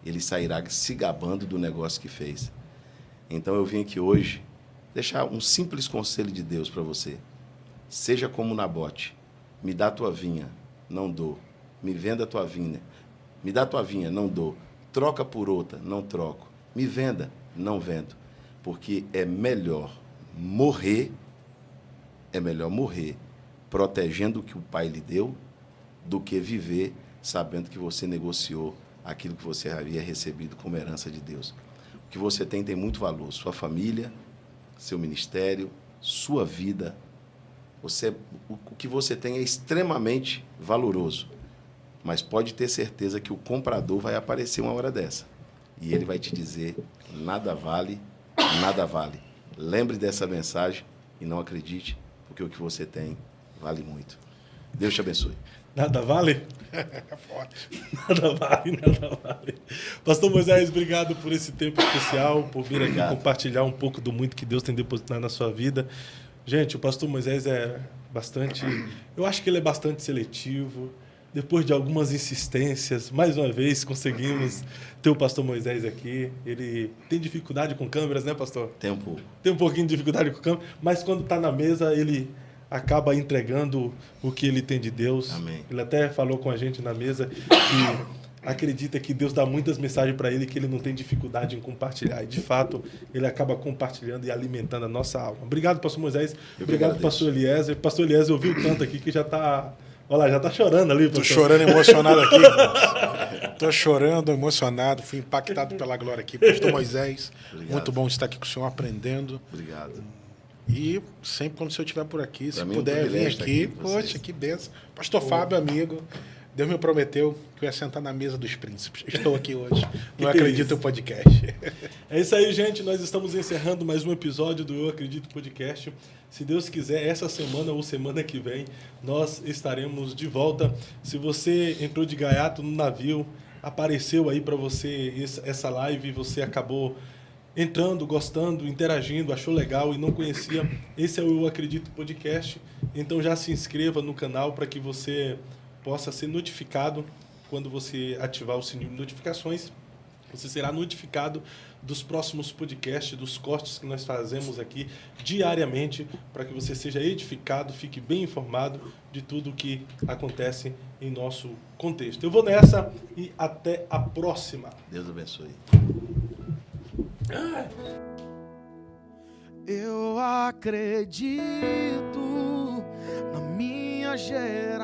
ele sairá se gabando do negócio que fez. Então eu vim aqui hoje deixar um simples conselho de Deus para você. Seja como Nabote. Me dá a tua vinha, não dou. Me venda a tua vinha. Me dá a tua vinha, não dou. Troca por outra, não troco. Me venda, não vendo. Porque é melhor morrer protegendo o que o Pai lhe deu, do que viver sabendo que você negociou aquilo que você havia recebido como herança de Deus. O que você tem muito valor. Sua família, seu ministério, sua vida. O que você tem é extremamente valoroso. Mas pode ter certeza que o comprador vai aparecer uma hora dessa. E ele vai te dizer, nada vale. Lembre dessa mensagem e não acredite, porque o que você tem vale muito. Deus te abençoe. Nada vale? É forte. Nada vale. Pastor Moisés, obrigado por esse tempo especial, por vir aqui compartilhar um pouco do muito que Deus tem depositado na sua vida. Gente, o pastor Moisés eu acho que ele é bastante seletivo. Depois de algumas insistências, mais uma vez conseguimos ter o pastor Moisés aqui. Ele tem dificuldade com câmeras, né, pastor? Tem um pouco. Tem um pouquinho de dificuldade com câmeras, mas quando está na mesa, ele acaba entregando o que ele tem de Deus. Amém. Ele até falou com a gente na mesa que acredita que Deus dá muitas mensagens para ele que ele não tem dificuldade em compartilhar. E, de fato, ele acaba compartilhando e alimentando a nossa alma. Obrigado, pastor Moisés. Obrigado, pastor Eliezer. Pastor Eliezer ouviu tanto aqui que já está... Olha lá, já está chorando ali. Estou chorando emocionado aqui. Estou chorando emocionado. Fui impactado pela glória aqui. Pastor Moisés, Obrigado. muito bom estar aqui com o senhor aprendendo. Obrigado. E sempre quando o senhor estiver por aqui, se mim é um puder vir privilégio estar aqui, aqui com vocês. poxa, que benção. Pastor Fábio, amigo, Deus me prometeu que eu ia sentar na mesa dos príncipes. Estou aqui hoje. Não acredito no podcast. É isso aí, gente. Nós estamos encerrando mais um episódio do Eu Acredito Podcast. Se Deus quiser, essa semana ou semana que vem, nós estaremos de volta. Se você entrou de gaiato no navio, apareceu aí para você essa live e você acabou entrando, gostando, interagindo, achou legal e não conhecia, esse é o Eu Acredito Podcast. Então já se inscreva no canal para que você possa ser notificado quando você ativar o sininho de notificações. Você será notificado dos próximos podcasts, dos cortes que nós fazemos aqui diariamente, para que você seja edificado, fique bem informado de tudo o que acontece em nosso contexto. Eu vou nessa e até a próxima. Deus abençoe. Eu acredito na minha geração.